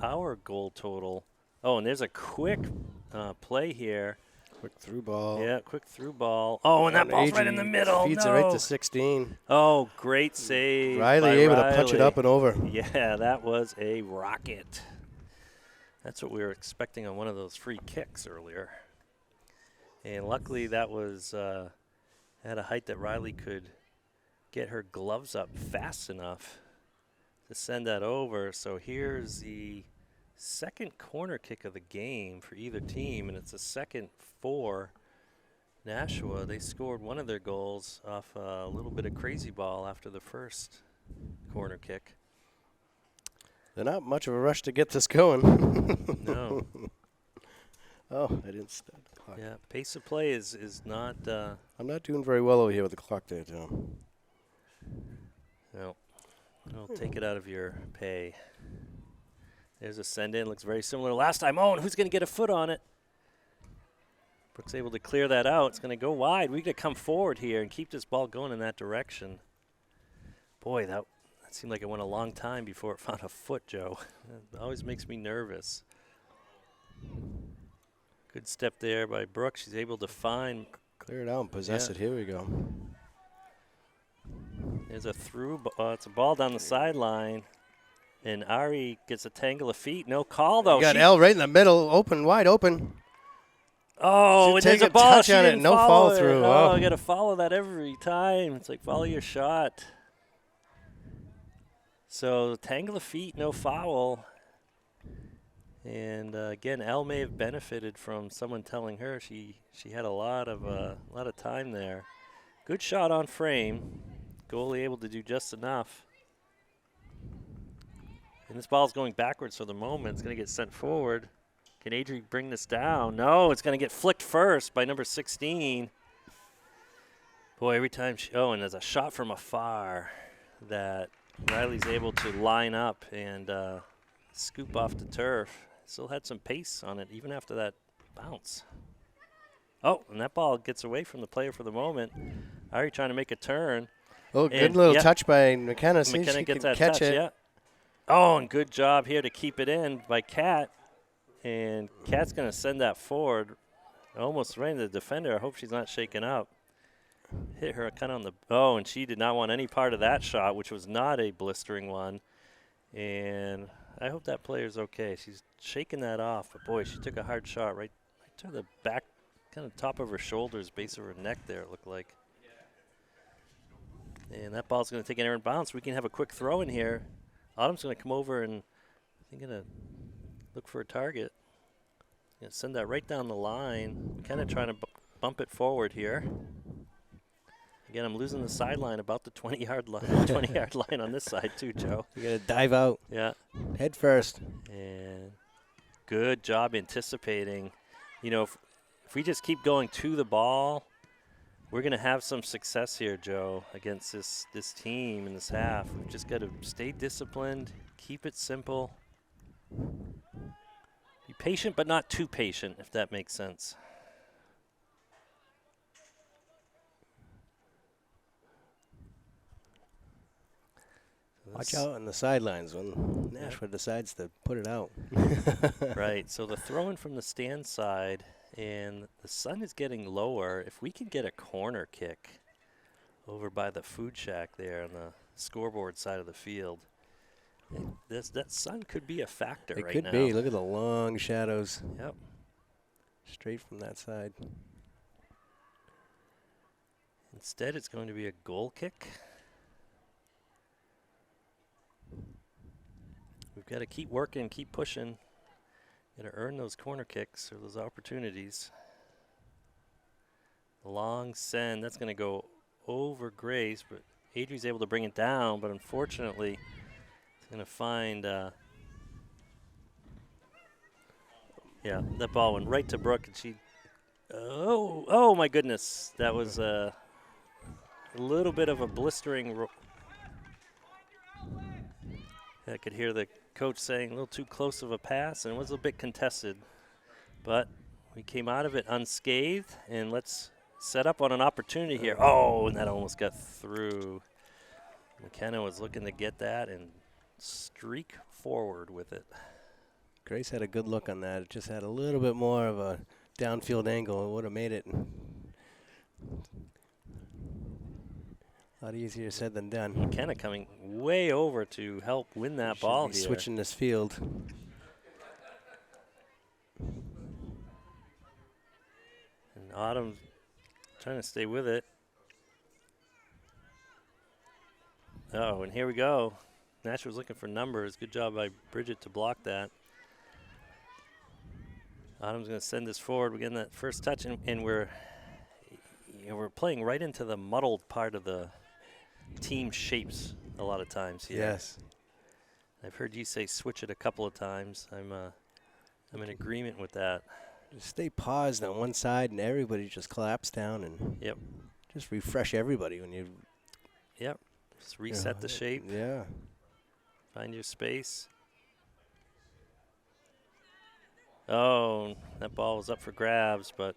our goal total. Oh, and there's a quick play here. Quick through ball. Yeah, quick through ball. Oh, and that ball's right in the middle. Feeds it right to 16. Oh, great save. Riley able to punch it up and over. Yeah, that was a rocket. That's what we were expecting on one of those free kicks earlier. And luckily that was at a height that Riley could get her gloves up fast enough to send that over. So here's the second corner kick of the game for either team, and it's a second for Nashua. They scored one of their goals off a little bit of crazy ball after the first corner kick. They're not much of a rush to get this going. No. Oh, I didn't start the clock. Yeah, pace of play is not. I'm not doing very well over here with the clock there, Tom. No, I'll take it out of your pay. There's a send in. Looks very similar to last time. Oh, and who's going to get a foot on it? Brooks able to clear that out. It's going to go wide. We got to come forward here and keep this ball going in that direction. Boy, that seemed like it went a long time before it found a foot, Joe. It always makes me nervous. Good step there by Brooks. She's able to find. Clear it out and possess it. Here we go. There's a through. It's a ball down the sideline. And Ari gets a tangle of feet. No call, though. You got L right in the middle, open, wide open. Oh, and there's a ball. Touch She on it, didn't no follow follow through. Oh, you got to follow that every time. It's like follow your shot. So tangle of feet, no foul. And again, Elle may have benefited from someone telling her she had a lot of time there. Good shot on frame. Goalie able to do just enough. And this ball's going backwards for the moment. It's going to get sent forward. Can Adri bring this down? No, it's going to get flicked first by number 16. Boy, every time and there's a shot from afar that Riley's able to line up and scoop off the turf. Still had some pace on it even after that bounce. Oh, and that ball gets away from the player for the moment. Ari trying to make a turn. Oh, good little touch by McKenna. See McKenna she gets can that catch touch, it. yeah. Oh, and good job here to keep it in by Kat. And Kat's going to send that forward. Almost ran the defender. I hope she's not shaken up. Hit her kind of on the – oh, and she did not want any part of that shot, which was not a blistering one. And I hope that player's okay. She's shaking that off. But, boy, she took a hard shot right to the back, kind of top of her shoulders, base of her neck there, it looked like. And that ball's going to take an errant bounce. We can have a quick throw in here. Autumn's going to come over and I think going to look for a target. Going to send that right down the line. Kind of trying to bump it forward here. Again, I'm losing the sideline about the 20-yard line. 20-yard line on this side too, Joe. You got to dive out. Yeah. Head first. And good job anticipating. You know, if we just keep going to the ball, we're going to have some success here, Joe, against this team in this half. We've just got to stay disciplined, keep it simple. Be patient, but not too patient, if that makes sense. Watch out on the sidelines when Nashua decides to put it out. Right, so the throw-in from the stand side, and the sun is getting lower. If we can get a corner kick over by the food shack there on the scoreboard side of the field, that sun could be a factor right now. It could be. Look at the long shadows. Yep. Straight from that side. Instead, it's going to be a goal kick. We've got to keep working, keep pushing. Got to earn those corner kicks or those opportunities. Long send. That's going to go over Grace, but Adri's able to bring it down, but unfortunately, it's going to find that ball went right to Brooke, and she oh my goodness. That was a little bit of a blistering I could hear the coach saying a little too close of a pass, and it was a bit contested. But we came out of it unscathed, and let's set up on an opportunity here. Oh, and that almost got through. McKenna was looking to get that and streak forward with it. Grace had a good look on that. It just had a little bit more of a downfield angle. It would have made it a lot easier said than done. McKenna coming way over to help win that ball here. Switching this field. And Autumn trying to stay with it. Oh, and here we go. Nashua's looking for numbers. Good job by Bridget to block that. Autumn's going to send this forward. We're getting that first touch, and we're playing right into the muddled part of the team shapes a lot of times here. Yes. I've heard you say switch it a couple of times. I'm in agreement with that. Just stay paused on one side, and everybody just collapse down and Yep. just refresh everybody when you. Yep. Just reset the shape. Yeah. Find your space. Oh, that ball was up for grabs, but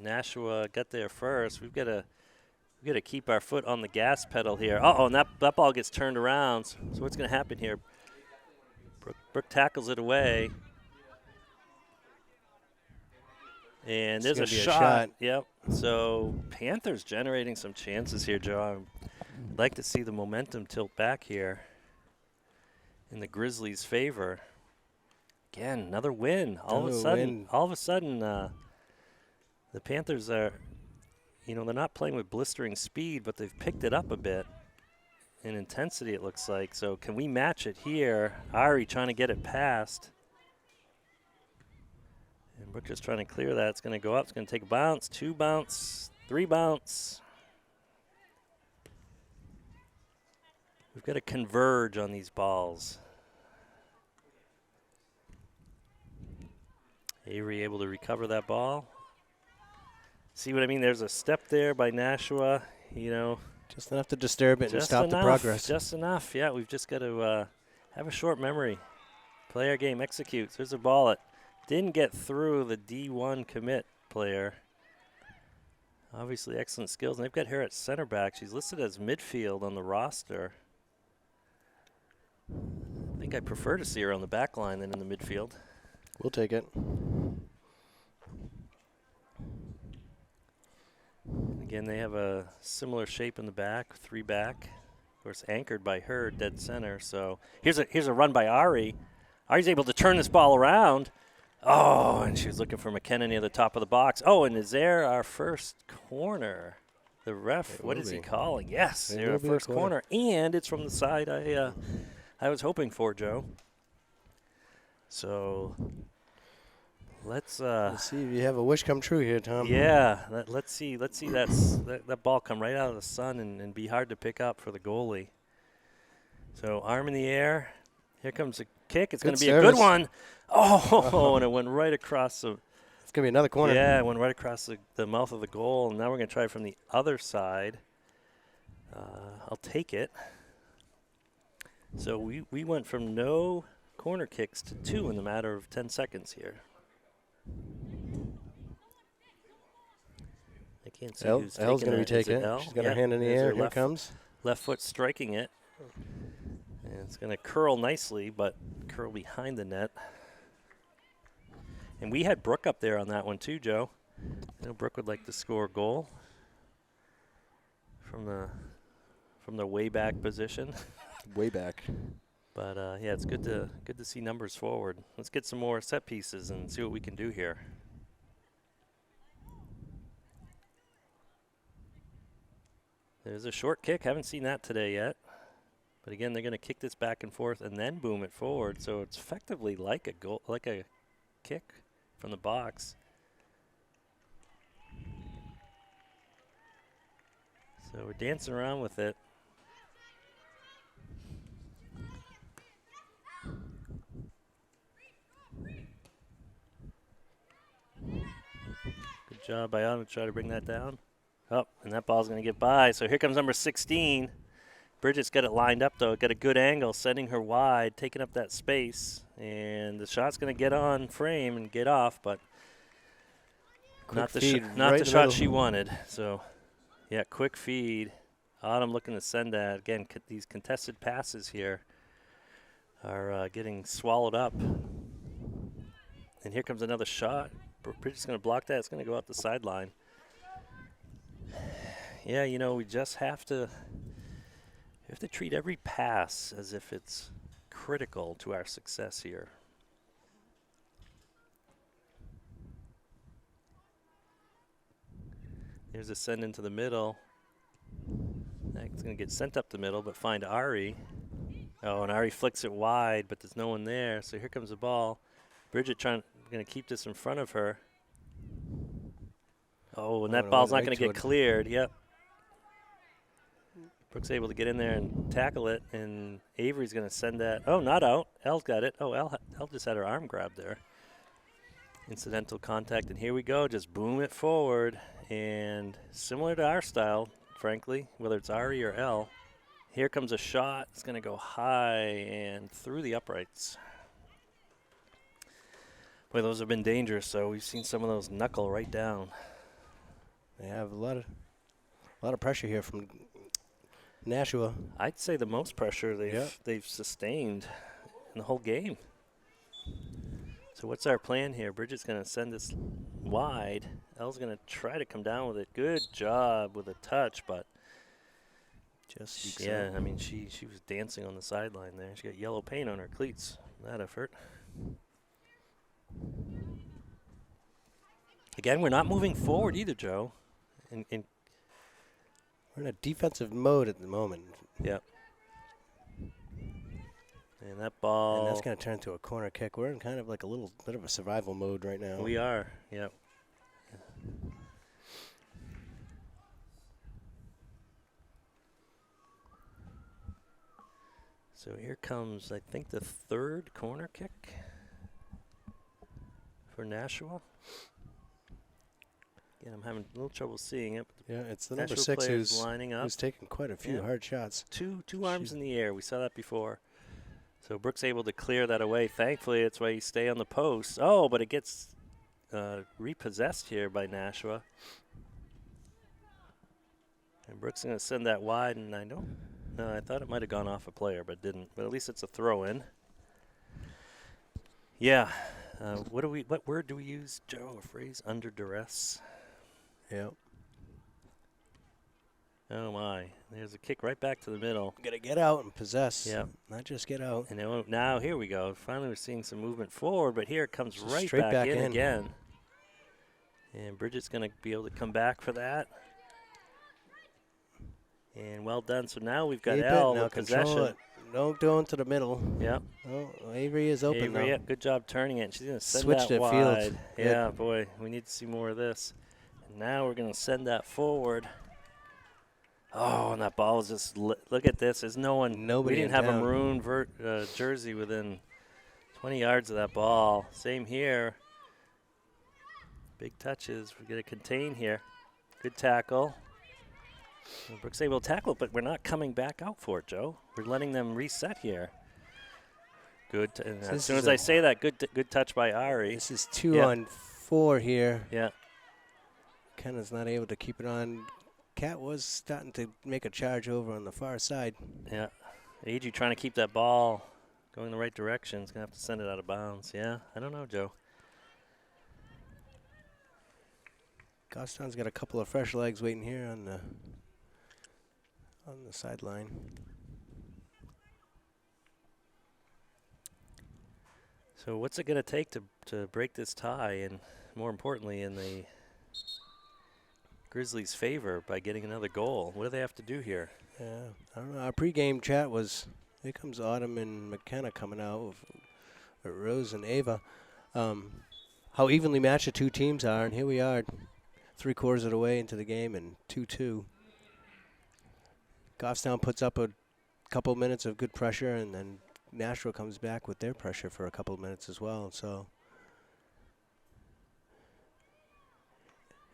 Nashua got there first. We've got to keep our foot on the gas pedal here. Uh-oh, and that ball gets turned around. So what's going to happen here? Brooke tackles it away. And there's a shot. Yep. So Panthers generating some chances here, Joe. I'd like to see the momentum tilt back here in the Grizzlies' favor. Again, another win. All of a sudden, the Panthers are, they're not playing with blistering speed, but they've picked it up a bit in intensity, it looks like. So can we match it here? Ari trying to get it past. And Brooke just trying to clear that. It's going to go up. It's going to take a bounce, 2 bounce, 3 bounce. We've got to converge on these balls. Avery able to recover that ball. See what I mean? There's a step there by Nashua, Just enough to disturb it and stop the progress. Just enough, yeah. We've just got to have a short memory. Play our game, execute. There's a ball that didn't get through the D1 commit player. Obviously excellent skills. And they've got her at center back. She's listed as midfield on the roster. I think I prefer to see her on the back line than in the midfield. We'll take it. Again, they have a similar shape in the back, 3 back. Of course, anchored by her, dead center. So here's a run by Ari. Ari's able to turn this ball around. Oh, and she was looking for McKenna near the top of the box. Oh, and is there our first corner? The ref, what is he calling? Yes, there's our first corner. And it's from the side I was hoping for, Joe. So let's see if you have a wish come true here, Tom. Yeah, let's see that ball come right out of the sun and be hard to pick up for the goalie. So arm in the air. Here comes a kick. It's going to be a good one. Oh, and it went right across the. It's going to be another corner. Yeah, it went right across the mouth of the goal. And now we're going to try it from the other side. I'll take it. So we went from no corner kicks to 2 in the matter of 10 seconds here. I can't see who's taking it. Elle's going to be taking it. She's got her hand in the air. Here comes. Left foot striking it. And it's going to curl nicely, but curl behind the net. And we had Brooke up there on that one too, Joe. I know Brooke would like to score a goal from the way back position. Way back. But yeah, it's good to see numbers forward. Let's get some more set pieces and see what we can do here. There's a short kick. Haven't seen that today yet. But again, they're going to kick this back and forth and then boom it forward. So it's effectively like a goal, like a kick from the box. So we're dancing around with it. Good job by Anna to try to bring that down. Oh, and that ball's going to get by. So here comes number 16. Bridget's got it lined up, though. Got a good angle, sending her wide, taking up that space. And the shot's going to get on frame and get off, but not the shot she wanted. So, yeah, quick feed. Autumn looking to send that. Again, these contested passes here are getting swallowed up. And here comes another shot. Bridget's going to block that. It's going to go out the sideline. Yeah, we just have to treat every pass as if it's critical to our success here. Here's a send into the middle. That's going to get sent up the middle, but find Ari. Oh, and Ari flicks it wide, but there's no one there. So here comes the ball. Bridget going to keep this in front of her. Oh, and that ball's not going to get cleared. Yep. Brooks able to get in there and tackle it, and Avery's going to send that. Oh, not out. Elle's got it. Oh, Elle just had her arm grabbed there. Incidental contact, and here we go. Just boom it forward, and similar to our style, frankly, whether it's Ari or Elle. Here comes a shot. It's going to go high and through the uprights. Boy, those have been dangerous. So we've seen some of those knuckle right down. They have a lot of pressure here from Nashua. I'd say the most pressure they've sustained in the whole game. So what's our plan here? Bridget's going to send this wide. Elle's going to try to come down with it. Good job with a touch, but just I mean she was dancing on the sideline there. She got yellow paint on her cleats. That effort. Again, we're not moving forward either, Joe. We're in a defensive mode at the moment. Yep. And that ball. And that's going to turn into a corner kick. We're in kind of like a little bit of a survival mode right now. We are, yep. So here comes, I think, the third corner kick for Nashua. Again, I'm having a little trouble seeing it. Yeah, it's the number 6 who's lining up. Who's taking quite a few hard shots. Two arms in the air. We saw that before. So Brooks able to clear that away. Thankfully, it's why you stay on the post. Oh, but it gets repossessed here by Nashua. And Brooks is going to send that wide, and I thought it might have gone off a player, but didn't. But at least it's a throw-in. Yeah. What word do we use, Joe? A phrase? Under duress. Yep. Oh my! There's a kick right back to the middle. Got to get out and possess. Yep. Not just get out. And now here we go. Finally, we're seeing some movement forward, but here it comes right straight back in again. And Bridget's going to be able to come back for that. And well done. So now we've got Elle with possession. Don't go into the middle. Yep. Oh, Avery is open Avery, now. yep, good job turning it. She's going to send Switched that it wide. field. Yeah, boy, we need to see more of this. And now we're going to send that forward. Oh, and that ball is just look at this. There's no one. Nobody. We didn't have a maroon jersey within 20 yards of that ball. Same here. Big touches. We're going to contain here. Good tackle. And Brooks able to tackle it, but we're not coming back out for it, Joe. We're letting them reset here. Good. And as soon as I say that, good touch by Ari. This is 2 on 4 here. Yeah. Kenna's not able to keep it on. Cat was starting to make a charge over on the far side. Yeah. Agee trying to keep that ball going the right direction. He's going to have to send it out of bounds. Yeah, I don't know, Joe. Goffstown's got a couple of fresh legs waiting here on the sideline. So what's it going to take to break this tie, and more importantly, in the Grizzlies' favor by getting another goal? What do they have to do here? Yeah, I don't know. Our pregame chat was, here comes Autumn and McKenna coming out with Rose and Ava. How evenly matched the two teams are, and here we are, 3/4 of the way into the game, and 2-2. Goffstown puts up a couple minutes of good pressure, and then Nashua comes back with their pressure for a couple of minutes as well. So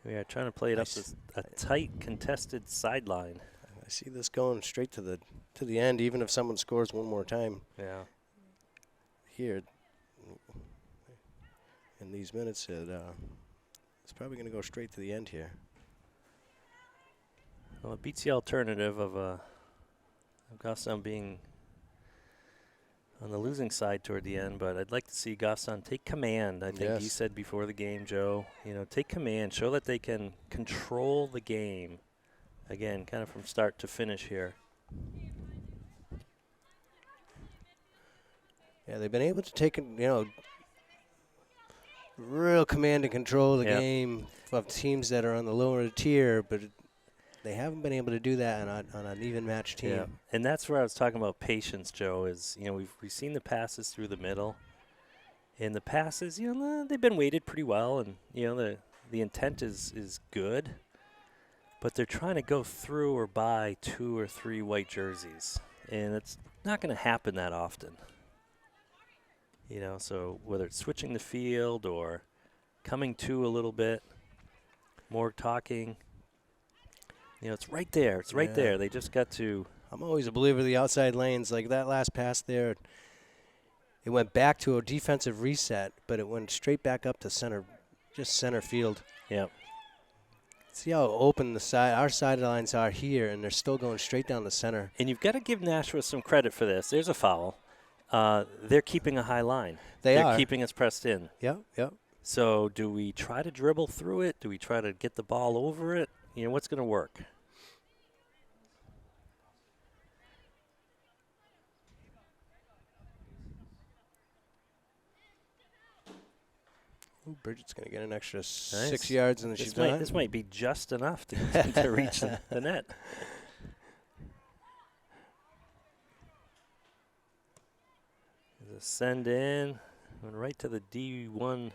we are trying to play it up to a tight, contested sideline. I see this going straight to the end, even if someone scores one more time. Yeah. Here, in these minutes, it's probably going to go straight to the end here. Well, it beats the alternative of Goffstown being on the losing side toward the end, but I'd like to see Goffstown take command. I think you said before the game, Joe, take command, show that they can control the game. Again, kind of from start to finish here. Yeah, they've been able to take, real command and control of the game. of teams that are on the lower tier, but they haven't been able to do that on an even match team. Yeah, and that's where I was talking about patience, Joe. Is we've seen the passes through the middle, and the passes, they've been weighted pretty well, and the intent is good, but they're trying to go through or by 2 or 3 white jerseys, and it's not going to happen that often. So whether it's switching the field or coming to a little bit, more talking. It's right there. It's right there. They just got to. I'm always a believer of the outside lanes. Like that last pass there, it went back to a defensive reset, but it went straight back up to center field. Yeah. See how open our sidelines are here, and they're still going straight down the center. And you've got to give Nashua some credit for this. There's a foul. They're keeping a high line. They're keeping us pressed in. Yep. So do we try to dribble through it? Do we try to get the ball over it? What's going to work? Ooh, Bridget's going to get an extra 6 yards, and then she's done. This might be just enough to reach the net. There's a send in, went right to the D1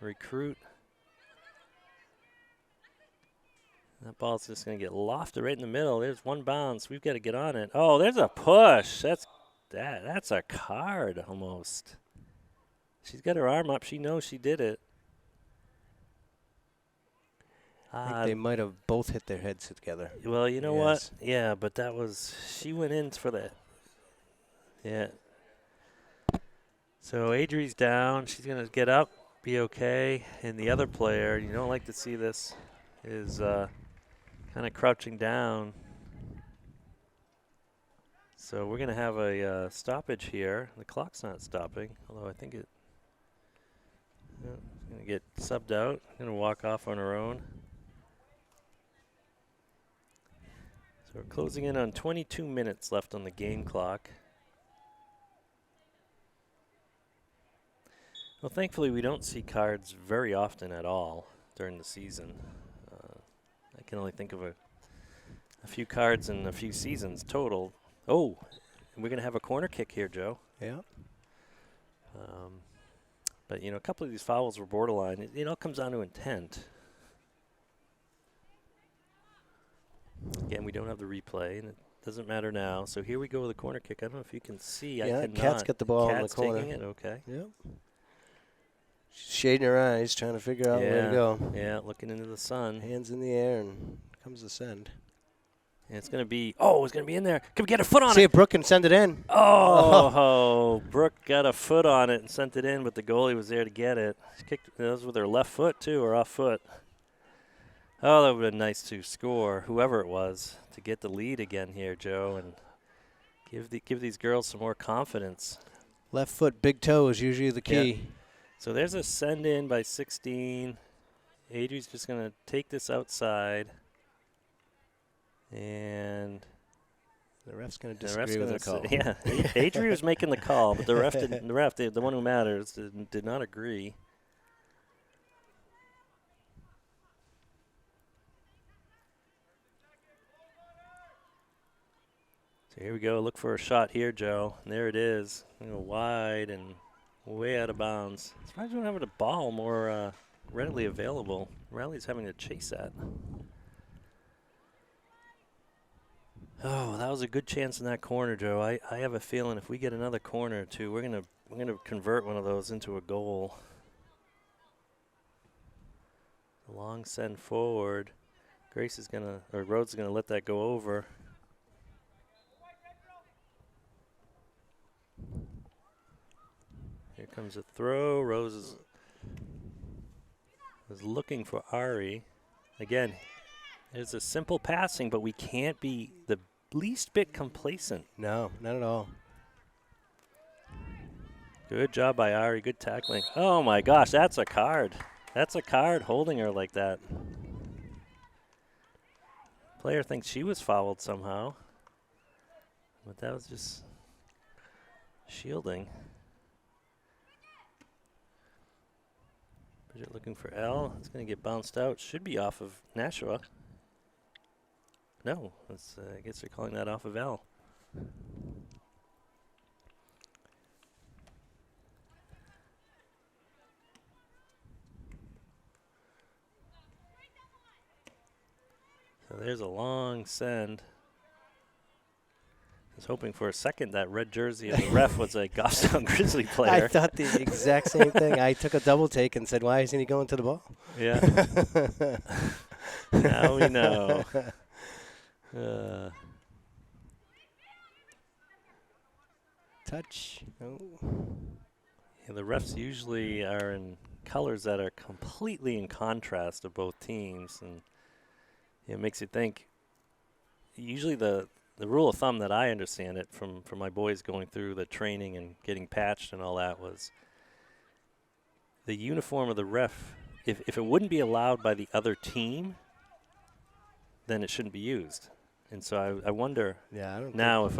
recruit. That ball's just going to get lofted right in the middle. There's one bounce. We've got to get on it. Oh, there's a push. That's a card almost. She's got her arm up. She knows she did it. I think they might have both hit their heads together. Well, you know what? Yeah, but she went in for that. Yeah. So Adri's down. She's going to get up, be okay. And the other player, you don't like to see this, is kind of crouching down. So we're going to have a stoppage here. The clock's not stopping, although I think it's going to get subbed out. Going to walk off on her own. So we're closing in on 22 minutes left on the game clock. Well, thankfully, we don't see cards very often at all during the season. I can only think of a few cards in a few seasons total. Oh, and we're going to have a corner kick here, Joe. Yeah. But, a couple of these fouls were borderline. It all comes down to intent. Again, we don't have the replay, and it doesn't matter now. So here we go with a corner kick. I don't know if you can see. Yeah, I cannot. Kat's got the ball in the corner. Taking it, okay. Yep. She's shading her eyes, trying to figure out where to go. Yeah, looking into the sun. Hands in the air, and comes the send. And it's going to be, it's going to be in there. Can we get a foot on it? See if Brooke can send it in. Oh, Brooke got a foot on it and sent it in, but the goalie was there to get it. She kicked those with her left foot, too, or off foot. Oh, that would have been nice to score, whoever it was, to get the lead again here, Joe, and give these girls some more confidence. Left foot, big toe is usually the key. Yeah. So there's a send in by 16. Adri's just going to take this outside. And the ref's going to disagree with the call. Yeah, Adri was making the call, but the ref, the one who matters, did not agree. So here we go. Look for a shot here, Joe. And there it is. Wide and way out of bounds. Surprised we don't have the ball more readily available. Riley's having to chase that. Oh, that was a good chance in that corner, Joe. I have a feeling if we get another corner or two, we're gonna convert one of those into a goal. Long send forward. Rhodes is gonna let that go over. Here comes a throw. Rose is looking for Ari. Again, it's a simple passing, but we can't be the least bit complacent. No, not at all. Good job by Ari. Good tackling. Oh, my gosh, that's a card. That's a card holding her like that. Player thinks she was fouled somehow. But that was just shielding. Bridget looking for L. It's going to get bounced out. Should be off of Nashua. No, I guess they're calling that off of L. So there's a long send. I was hoping for a second that red jersey of the ref was a Goffstown Grizzly player. I thought the exact same thing. I took a double take and said, why isn't he going to the ball? Yeah. Now we know. Touch. Oh. Yeah, the refs usually are in colors that are completely in contrast of both teams, and it makes you think. Usually the rule of thumb that I understand it from my boys going through the training and getting patched and all that was the uniform of the ref, if it wouldn't be allowed by the other team, then it shouldn't be used. And so I wonder now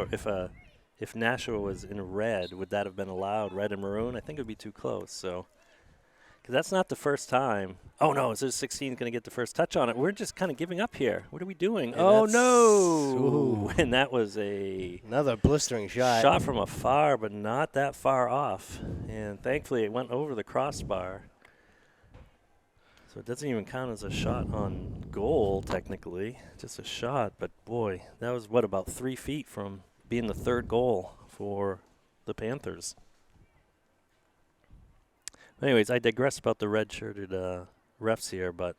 if Nashua was in red, would that have been allowed, red and maroon? I think it would be too close. So, because that's not the first time. Oh, no, is this 16 going to get the first touch on it? We're just kind of giving up here. What are we doing? And oh, no. Ooh. And that was another blistering shot. Shot from afar, but not that far off. And thankfully, it went over the crossbar. So it doesn't even count as a shot on goal, technically. Just a shot. But, boy, that was, about 3 feet from being the third goal for the Panthers. Anyways, I digress about the red-shirted refs here, but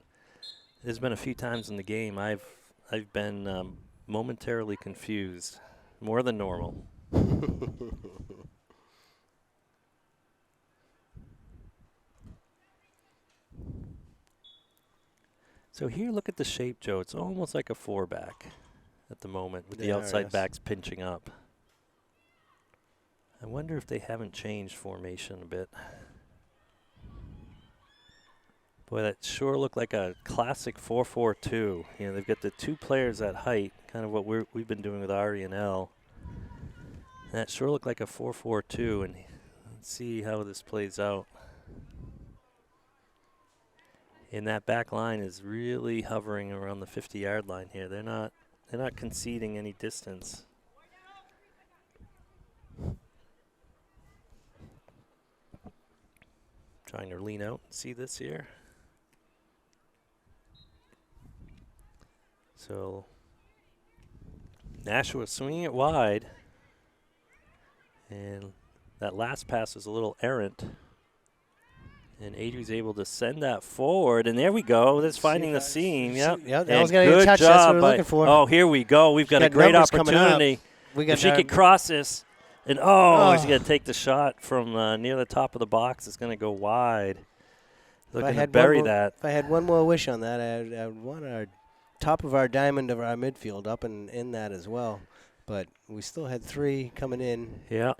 there's been a few times in the game I've been momentarily confused, more than normal. So here, look at the shape, Joe. It's almost like a 4-back at the moment with the outside backs pinching up. I wonder if they haven't changed formation a bit. Boy, that sure looked like a classic 4-4-2. You know, they've got the 2 players at height, kind of what we've been doing with Ari and L. That sure looked like a 4-4-2, and let's see how this plays out. And that back line is really hovering around the 50-yard line here. They're not conceding any distance. Trying to lean out and see this here. So Nashua swinging it wide. And that last pass was a little errant. And Adrie's able to send that forward. And there we go. That's finding the seam. Yep. Yep, that was going to get a touch. That's what we're looking for. Oh, here we go. We've got a great opportunity. If she could cross this. And, she's going to take the shot from near the top of the box. It's going to go wide. Looking to bury that. If I had one more wish on that, I would want our top of our diamond of our midfield up and in that as well. But we still had 3 coming in. Yeah.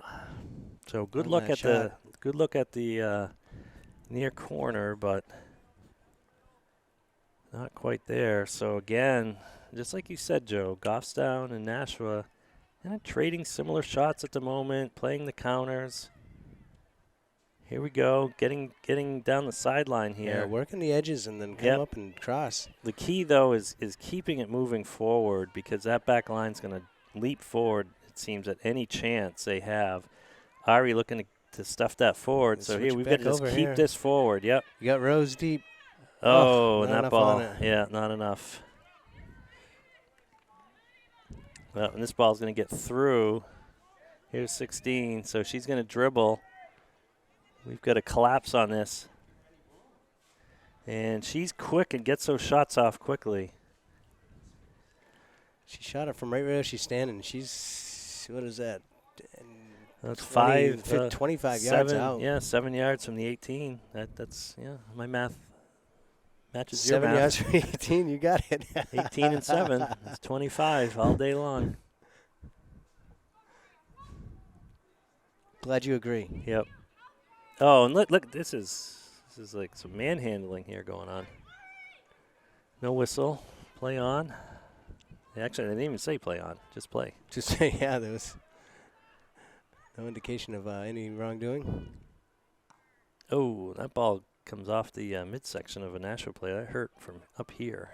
So good look at the near corner, but not quite there. So again, just like you said, Joe, Goffstown and Nashua kind of trading similar shots at the moment, playing the counters. Here we go, getting down the sideline here. Yeah, working the edges and then come up and cross. The key, though, is keeping it moving forward, because that back line's going to leap forward, it seems, at any chance they have. Ari looking to stuff that forward. So here, we've got to just keep this forward. Yep. You got Rose deep. Oh, and that ball. Yeah, not enough. Well, and this ball's going to get through. Here's 16, so she's going to dribble. We've got a collapse on this. And she's quick and gets those shots off quickly. She shot it from right where she's standing. She's, what is that? That's 25 yards out. Yeah, 7 yards from the 18. That's my math matches your math. 7 yards from 18, you got it. 18 and 7. It's 25 all day long. Glad you agree. Yep. Oh, and look, this is like some manhandling here going on. No whistle. Play on. Actually, they didn't even say play on. Just play. Just say, yeah, there was no indication of any wrongdoing. Oh, that ball comes off the midsection of a Nashua player. That hurt from up here.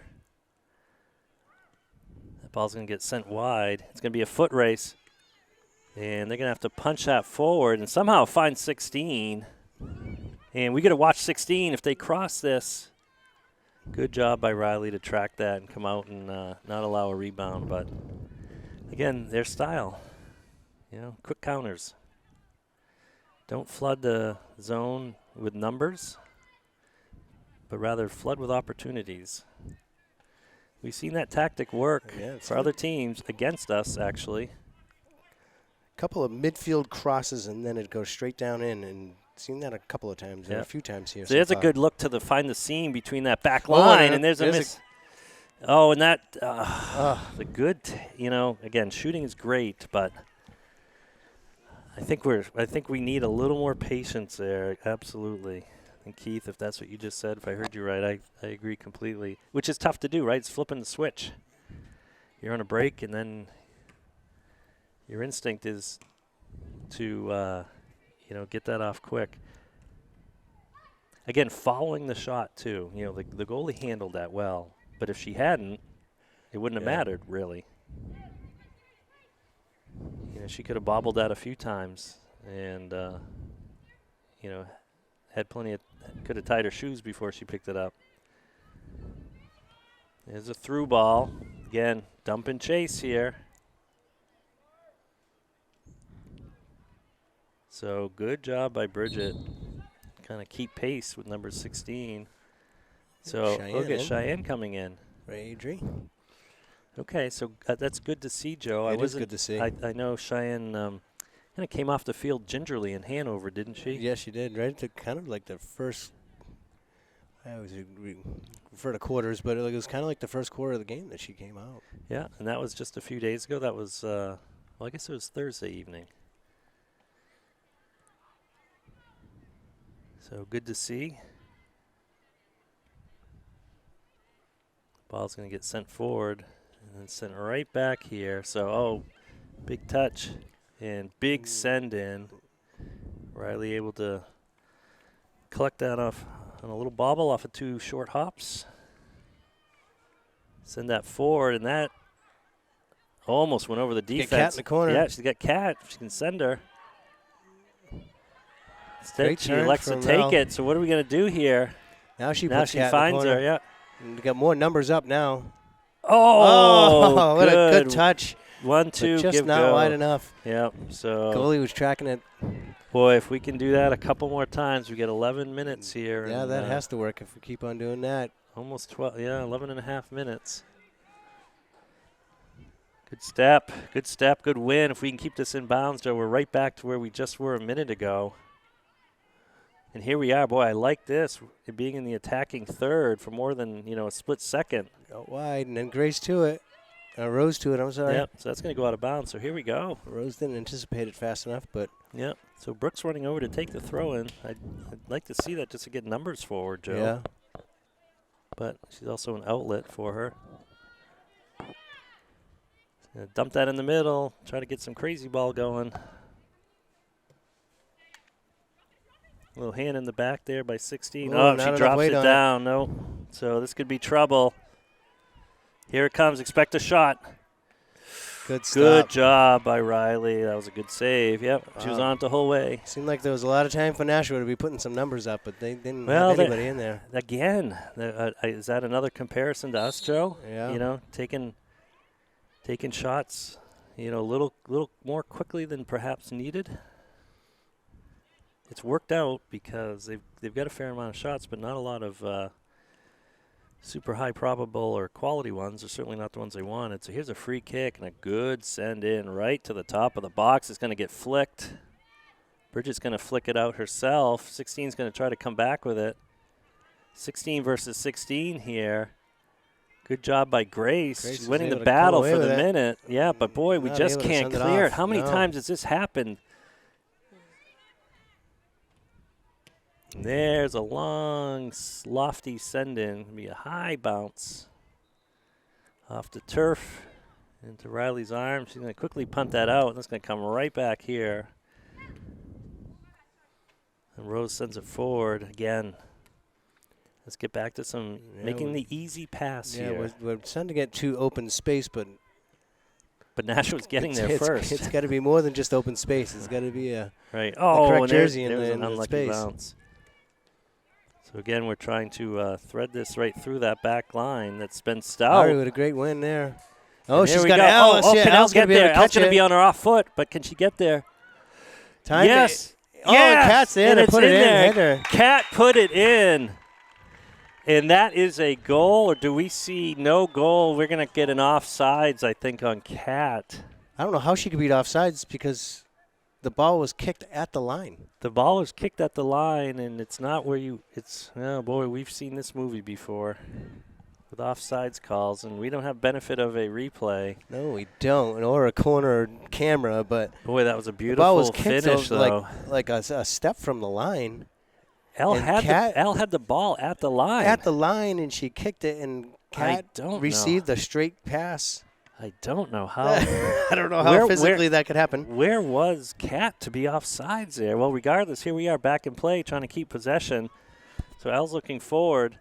That ball's going to get sent wide. It's going to be a foot race. And they're going to have to punch that forward and somehow find 16. And we got to watch 16 if they cross this. Good job by Riley to track that and come out and not allow a rebound. But, again, their style, quick counters. Don't flood the zone with numbers, but rather flood with opportunities. We've seen that tactic work for other teams against us, actually. A couple of midfield crosses, and then it goes straight down in, and seen that a couple of times, a few times here. So there's a good look to find the seam between that back line, and there's a miss. And that, the good, again, shooting is great, but I think we need a little more patience there. Absolutely. And Keith, if that's what you just said, if I heard you right, I agree completely. Which is tough to do, right? It's flipping the switch. You're on a break, and then your instinct is to, get that off quick. Again, following the shot too. The goalie handled that well, but if she hadn't, it wouldn't have mattered really. She could have bobbled that a few times, and had could have tied her shoes before she picked it up. There's a through ball. Again, dump and chase here. So good job by Bridget. Kind of keep pace with number 16. So look at Cheyenne coming in. Adri. Okay, so that's good to see, Joe. It is good to see. I know Cheyenne kind of came off the field gingerly in Hanover, didn't she? Yes, she did. Right to kind of like the first. I always refer to quarters, but it was kind of like the first quarter of the game that she came out. Yeah, and that was just a few days ago. That was, I guess it was Thursday evening. So good to see. Ball's going to get sent forward and then sent right back here. So, big touch and big send in. Riley able to collect that off on a little bobble off of 2 short hops. Send that forward, and that almost went over the defense. Get Cat in the corner. Yeah, she's got Cat. She can send her. Instead, she turn elects to from take Mel. it. So what are we going to do here? Now she finds her, yeah. And we got more numbers up now. Oh, what a good touch. 1-2, just give not go. wide enough. Yep, so. Goalie was tracking it. Boy, if we can do that a couple more times, we get 11 minutes here. Yeah, that has to work if we keep on doing that. Almost 12, 11 and a half minutes. Good step, good win. If we can keep this in bounds, Joe, we're right back to where we just were a minute ago. And here we are. Boy, I like this, it being in the attacking third for more than, a split second. Go wide, and then Grace to it. Rose to it, I'm sorry. Yep, so that's going to go out of bounds. So here we go. Rose didn't anticipate it fast enough, but. Yep, so Brooks running over to take the throw in. I'd like to see that just to get numbers forward, Joe. Yeah. But she's also an outlet for her. Dump that in the middle, try to get some crazy ball going. A little hand in the back there by 16. Oh, she drops it down. No. So this could be trouble. Here it comes. Expect a shot. Good stop. Good job by Riley. That was a good save. Yep. She was on it the whole way. Seemed like there was a lot of time for Nashua to be putting some numbers up, but they didn't have anybody in there. Again, is that another comparison to us, Joe? Yeah. Taking shots, a little more quickly than perhaps needed. It's worked out because they've got a fair amount of shots, but not a lot of super high probable or quality ones. They're certainly not the ones they wanted. So here's a free kick and a good send in right to the top of the box. It's going to get flicked. Bridget's going to flick it out herself. 16's going to try to come back with it. 16 versus 16 here. Good job by Grace. She's winning the battle for the minute. Yeah, but boy, we just can't clear it. How many times has this happened? There's a long, lofty send-in. It'll be a high bounce off the turf into Riley's arms. She's going to quickly punt that out, and it's going to come right back here. And Rose sends it forward again. Let's get back to some making the easy pass Yeah, here. we're starting to get too open space, but Nashua's getting there first. It's got to be more than just open space. It's got to be a right. the Oh, correct and there's jersey in an the unlucky space. bounce. So again, we're trying to thread this right through that back line that's been stout. Ari with a great win there. Oh, And she's we got go. Elle. Oh, Yeah, can Elle Elle's get gonna be able there? to Elle's catch going to be it. on her off foot, but can she get there? Time Yes. Oh, yes. and Kat's there and to it's put it in. there. Hit her. Kat put it in. And that is a goal, or do we see no goal? We're going to get an offsides, I think, on Kat. I don't know how she could beat offsides because the ball was kicked at the line. The ball is kicked at the line, and it's not where you – it's – oh, boy, we've seen this movie before with offsides calls, and we don't have benefit of a replay. No, we don't, or a corner camera, but Boy, that was a the beautiful ball was kicked finish, though. like a step from the line. Elle and had the ball at the line. At the line, and she kicked it, and Kat received a straight pass. I don't know how. I don't know how physically that could happen. Where was Kat to be offsides there? Well, regardless, here we are back in play trying to keep possession. So Elle's looking forward.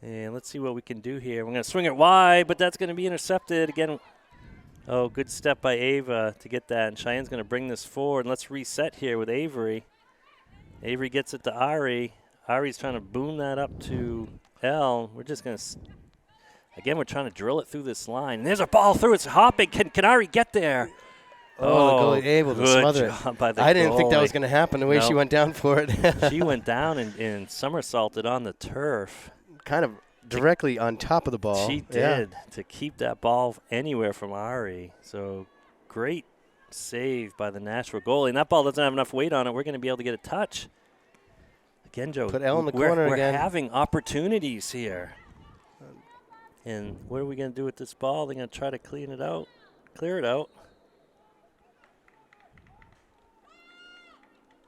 And let's see what we can do here. We're going to swing it wide, but that's going to be intercepted again. Oh, good step by Ava to get that. And Cheyenne's going to bring this forward. And let's reset here with Avery. Avery gets it to Ari. Ari's trying to boom that up to Elle. We're just going to, again, we're trying to drill it through this line. And there's a ball through. It's hopping. Can Ari get there? Oh, the goalie able to smother it. By the I didn't think that goalie. was going to happen the way she went down for it. She went down and somersaulted on the turf. Kind of directly on top of the ball. She did to keep that ball anywhere from Ari. So great save by the Nashua goalie. And that ball doesn't have enough weight on it. We're going to be able to get a touch. Again, Joe, put Elle in the corner again. We're having opportunities here. And what are we going to do with this ball? They're going to try to clear it out.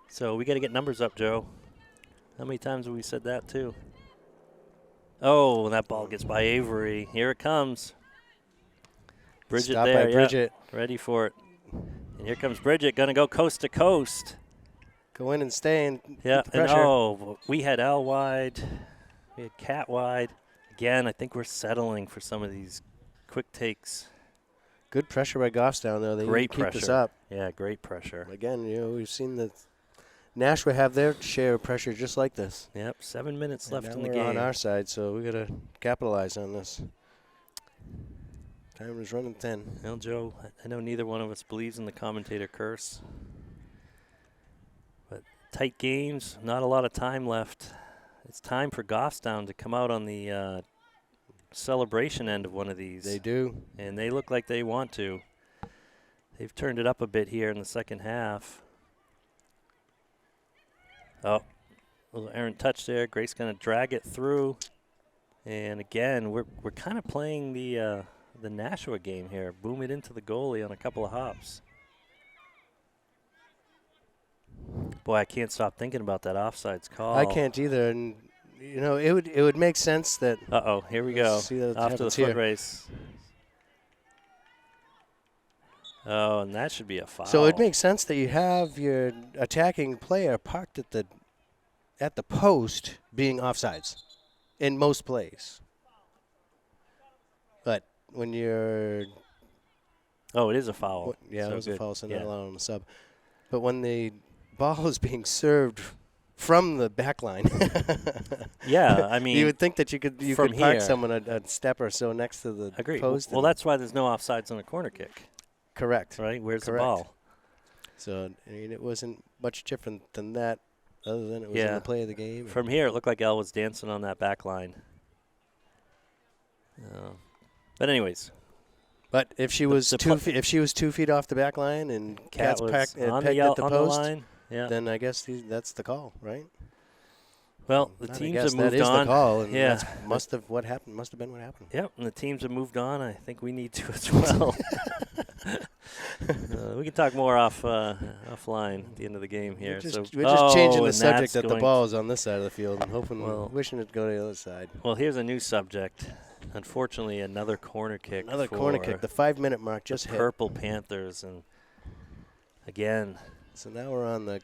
So we got to get numbers up, Joe. How many times have we said that, too? Oh, and that ball gets by Avery. Here it comes. Bridget Stop there, by Bridget. ready for it. And here comes Bridget, going to go coast to coast. Go in and stay and Yeah, keep the pressure. And we had Elle wide. We had Kat wide. Again, I think we're settling for some of these quick takes. Good pressure by Goffstown, though. They Great keep pressure. this up. Yeah, great pressure. Again, we've seen the Nashua have their share of pressure just like this. Yep, 7 minutes And left now in the we're game. on our side, so we got to capitalize on this. Time is running thin. Well, Joe, I know neither one of us believes in the commentator curse. But tight games, not a lot of time left. It's time for Goffstown to come out on the celebration end of one of these. They do. And they look like they want to. They've turned it up a bit here in the second half. Oh, little errant touch there. Grace going to drag it through. And again, we're kind of playing the Nashua game here. Boom it into the goalie on a couple of hops. Boy, I can't stop thinking about that offsides call. I can't either, and it would make sense that. Here we go. See that Off to the happens foot here. race. Oh, and that should be a foul. So it makes sense that you have your attacking player parked at the post being offsides in most plays. But when you're Oh, it is a foul. yeah, So it was a good. foul, so Yeah. not allowed on the sub. But when the ball is being served from the back line, Yeah, I mean, you would think that you could from park here. someone a step or so next to the agree. post. Well, that's why there's no offsides on a corner kick, correct. right? Where's Correct. the ball? So I mean, it wasn't much different than that, other than it was in Yeah. the play of the game. From here, it looked like Elle was dancing on that back line. But anyways, But if she was the 2 feet, if she was 2 feet off the back line and Kat Kat's was pegged on at the the on post, the line. Yeah. then I guess that's the call, right? Well, the Not I teams guess, have moved that is on. the call, and Yeah. that's must have what happened. Must have been what happened. Yep, and the teams have moved on. I think we need to as well. We can talk more offline at the end of the game here. We're just changing the and subject that's that the going- ball is on this side of the field and hoping, Well- wishing it'd go to the other side. Well, here's a new subject. Unfortunately, another corner kick. Another corner for kick. The 5-minute mark just the hit. Purple Panthers, and again, So now we're on the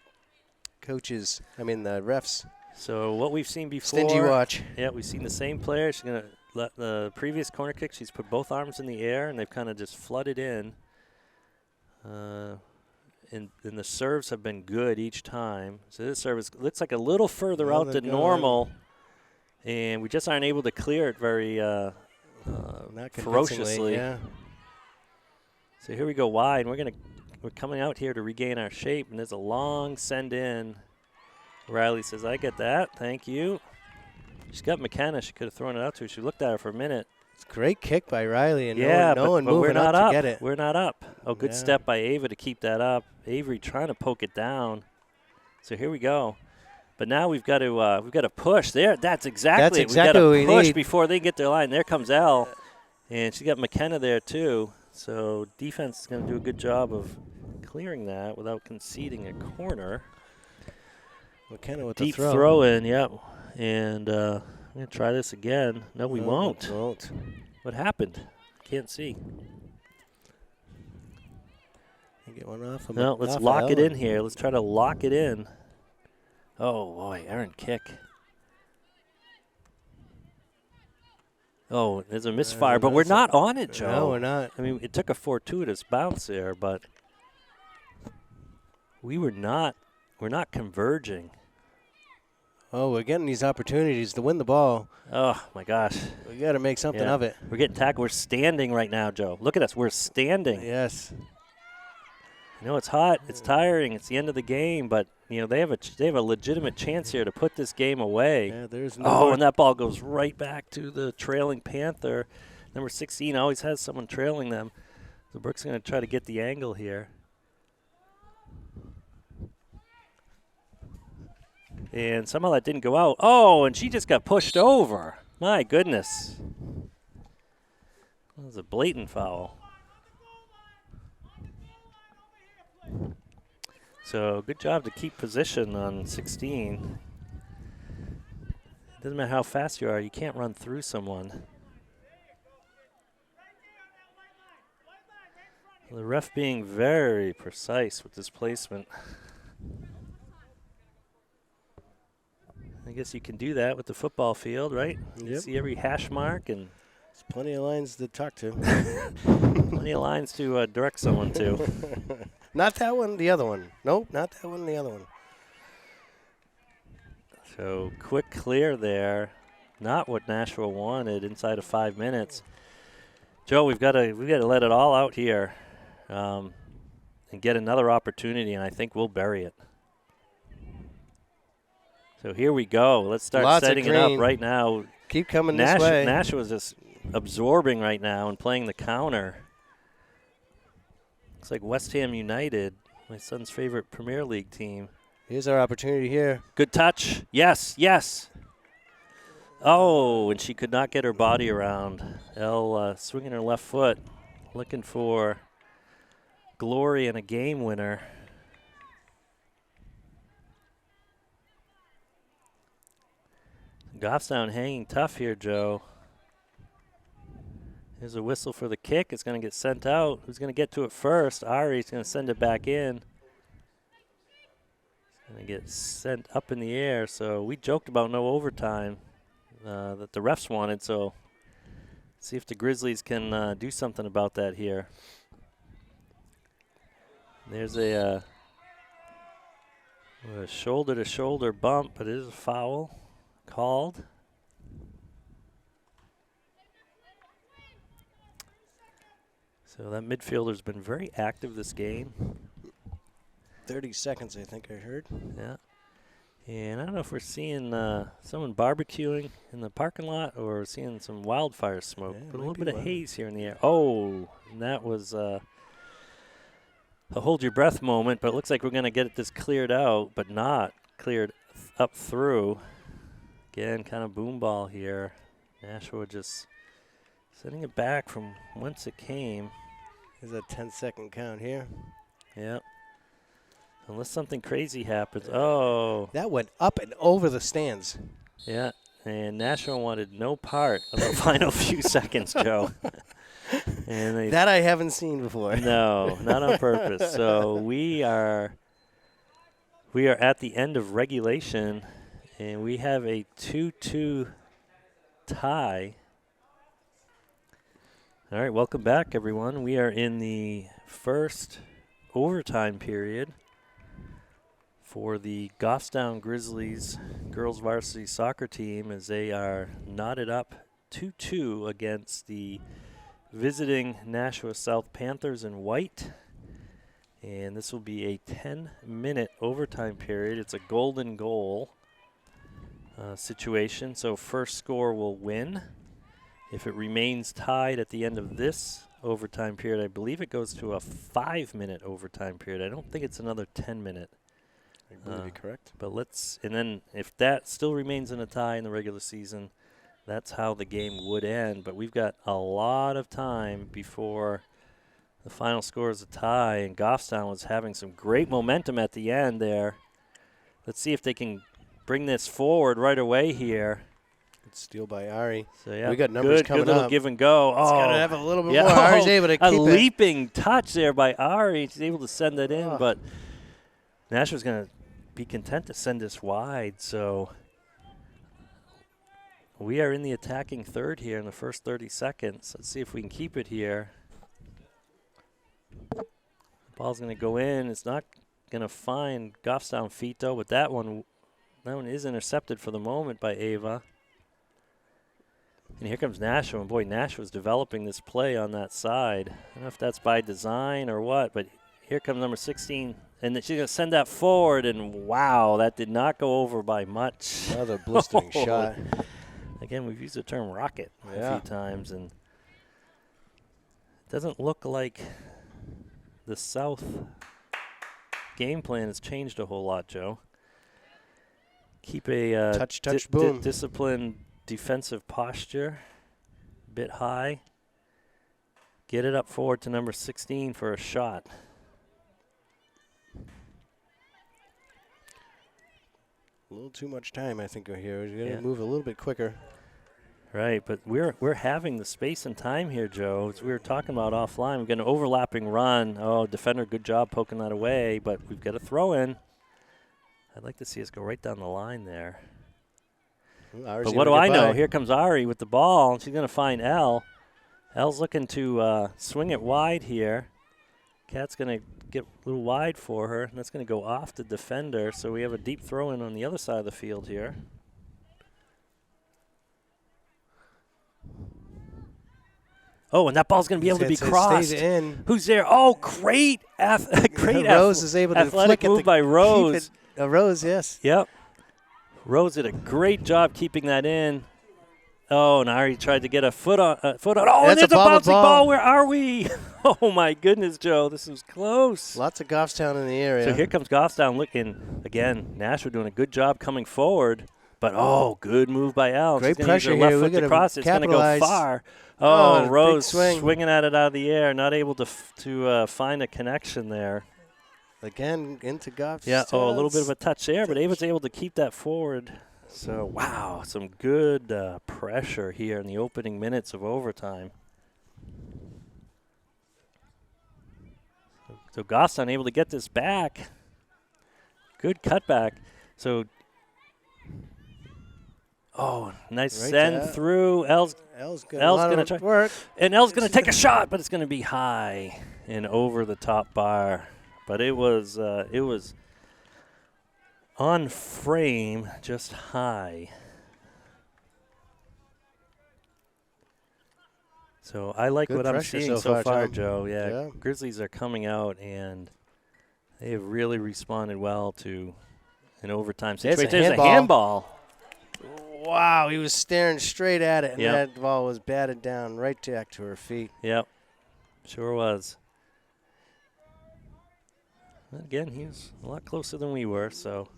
refs' So what we've seen before. Stingy watch. Yeah, we've seen the same player. She's going to let the previous corner kick. She's put both arms in the air, and they've kind of just flooded in. And the serves have been good each time. So this service looks like a little further out than normal. And we just aren't able to clear it very Not ferociously. Yeah. So here we go wide. We're coming out here to regain our shape, and there's a long send in. Riley says, "I get that. Thank you." She's got McKenna. She could have thrown it out to her. She looked at her for a minute. It's a great kick by Riley, and yeah, no one but moving we're not up up to get it. We're not up. Oh, good Yeah. step by Ava to keep that up. Avery trying to poke it down. So here we go. But now we've got to push there. That's exactly what we push need. before they get their line. There comes Elle, and she got McKenna there too. So defense is going to do a good job of clearing that without conceding a corner. McKenna with Deep the throw in, yep. And I'm going to try this again. No, we No, won't. we won't. What happened? Can't see. You get one off. No, let's lock it in here. Let's try to lock it in. Oh, boy, errant kick. Oh, there's a misfire, but we're not on it, Joe. No, we're not. I mean, it took a fortuitous bounce there, but we're not converging. Oh, we're getting these opportunities to win the ball. Oh, my gosh. We got to make something of it. We're getting tackled. We're standing right now, Joe. Look at us. We're standing. Yes. You know, it's hot. It's tiring. It's the end of the game, but you know they have a legitimate chance here to put this game away. Yeah, there's no. Oh, and that ball goes right back to the trailing Panther. Number 16 always has someone trailing them. So Brooks going to try to get the angle here. And somehow that didn't go out. Oh, and she just got pushed over. My goodness. That was a blatant foul. So good job to keep position on 16. Doesn't matter how fast you are, you can't run through someone. The ref being very precise with this placement. I guess you can do that with the football field, right? You Yep. see every hash mark and There's plenty of lines to talk to. plenty of lines to direct someone to. Not that one, the other one. Nope, not that one, the other one. So quick clear there. Not what Nashua wanted inside of 5 minutes. Joe, we've got to let it all out here and get another opportunity, and I think we'll bury it. So here we go. Let's start Lots of setting it up green. right now. Keep coming this way. Nashua's just absorbing right now and playing the counter. Looks like West Ham United, my son's favorite Premier League team. Here's our opportunity here. Good touch. Yes, yes. Oh, and she could not get her body around. Elle swinging her left foot, looking for glory and a game winner. Goffstown hanging tough here, Joe. Here's a whistle for the kick. It's going to get sent out. Who's going to get to it first? Ari's going to send it back in. It's going to get sent up in the air. So we joked about no overtime that the refs wanted. So see if the Grizzlies can do something about that here. There's a shoulder-to-shoulder bump, but it is a foul called. So that midfielder's been very active this game. 30 seconds, I think I heard. Yeah. And I don't know if we're seeing someone barbecuing in the parking lot or seeing some wildfire smoke, Yeah, but a might little be bit of wild. haze here in the air. Oh, and that was a hold your breath moment, but it looks like we're going to get this cleared out, but not cleared up through. Again, kind of boom ball here. Nashua just sending it back from whence it came. There's a 10-second count here. Yep. Unless something crazy happens. Oh. That went up and over the stands. Yeah. And Nashua wanted no part of the final few seconds, Joe. And they That I haven't seen before. No, not on purpose. So we are at the end of regulation, And we have a 2-2 tie. All right, welcome back, everyone. We are in the first overtime period for the Goffstown Grizzlies girls varsity soccer team as they are knotted up 2-2 against the visiting Nashua South Panthers in white. And this will be a 10-minute overtime period. It's a golden goal situation, so first score will win. If it remains tied at the end of this overtime period, I believe it goes to a 5-minute overtime period. I don't think it's another 10-minute. I believe you're correct. But and then if that still remains in a tie in the regular season, that's how the game would end. But we've got a lot of time before the final score is a tie, and Goffstown was having some great momentum at the end there. Let's see if they can bring this forward right away here. Good steal by Ari. So yeah, we got numbers coming good little up. give and go. It's got to have a little bit more. Ari's able to keep a it. leaping touch there by Ari. She's able to send that in, but Nashua's going to be content to send this wide. So we are in the attacking third here in the first 30 seconds. Let's see if we can keep it here. Ball's going to go in. It's not going to find Goffstown feet, though, but that one is intercepted for the moment by Ava. And here comes Nashua, and boy, Nashua's developing this play on that side. I don't know if that's by design or what, but here comes number 16, and she's going to send that forward, and wow, that did not go over by much. Another blistering shot. Again, we've used the term rocket a few times, and it doesn't look like the South game plan has changed a whole lot, Joe. Keep a touch, boom. Disciplined defensive posture, bit high. Get it up forward to number 16 for a shot. A little too much time, I think, here. We're going to move a little bit quicker. Right, but we're having the space and time here, Joe. As we were talking about offline, we've got an overlapping run. Oh, defender, good job poking that away, but we've got a throw in. I'd like to see us go right down the line there. Well, but what do I know? Here comes Ari with the ball, and she's going to find Elle. Elle's looking to swing it wide here. Kat's going to get a little wide for her, and that's going to go off the defender. So we have a deep throw in on the other side of the field here. Oh, and that ball's going to be able to be crossed. In. Who's there? Oh, great Rose is able to athletic flick move by Rose. Rose, yes. Yep. Rose did a great job keeping that in. Oh, and Ari tried to get a foot on. Oh, and there's a bouncing ball. Where are we? Oh, my goodness, Joe. This was close. Lots of Goffstown in the area. So here comes Goffstown looking. Again, Nashua doing a good job coming forward. But, good move by Elle. Great She's pressure use her here. Left foot to cross. It's going to go far. Oh, Rose swinging at it out of the air, not able to find a connection there. Again, into Goffstown. Yeah, a little bit of a touch there, but Ava's able to keep that forward. So, wow, some good pressure here in the opening minutes of overtime. So Goffstown able to get this back. Good cutback. So, nice send through. Elle's going to try work. And Elle's going to take a shot, but it's going to be high and over the top bar. But it was on frame, just high. So I like what I'm seeing so far, Joe. Yeah, Grizzlies are coming out, and they have really responded well to an overtime situation. There's a handball. Wow, he was staring straight at it, and that ball was batted down right back to her feet. Yep, sure was. Again, he was a lot closer than we were, so.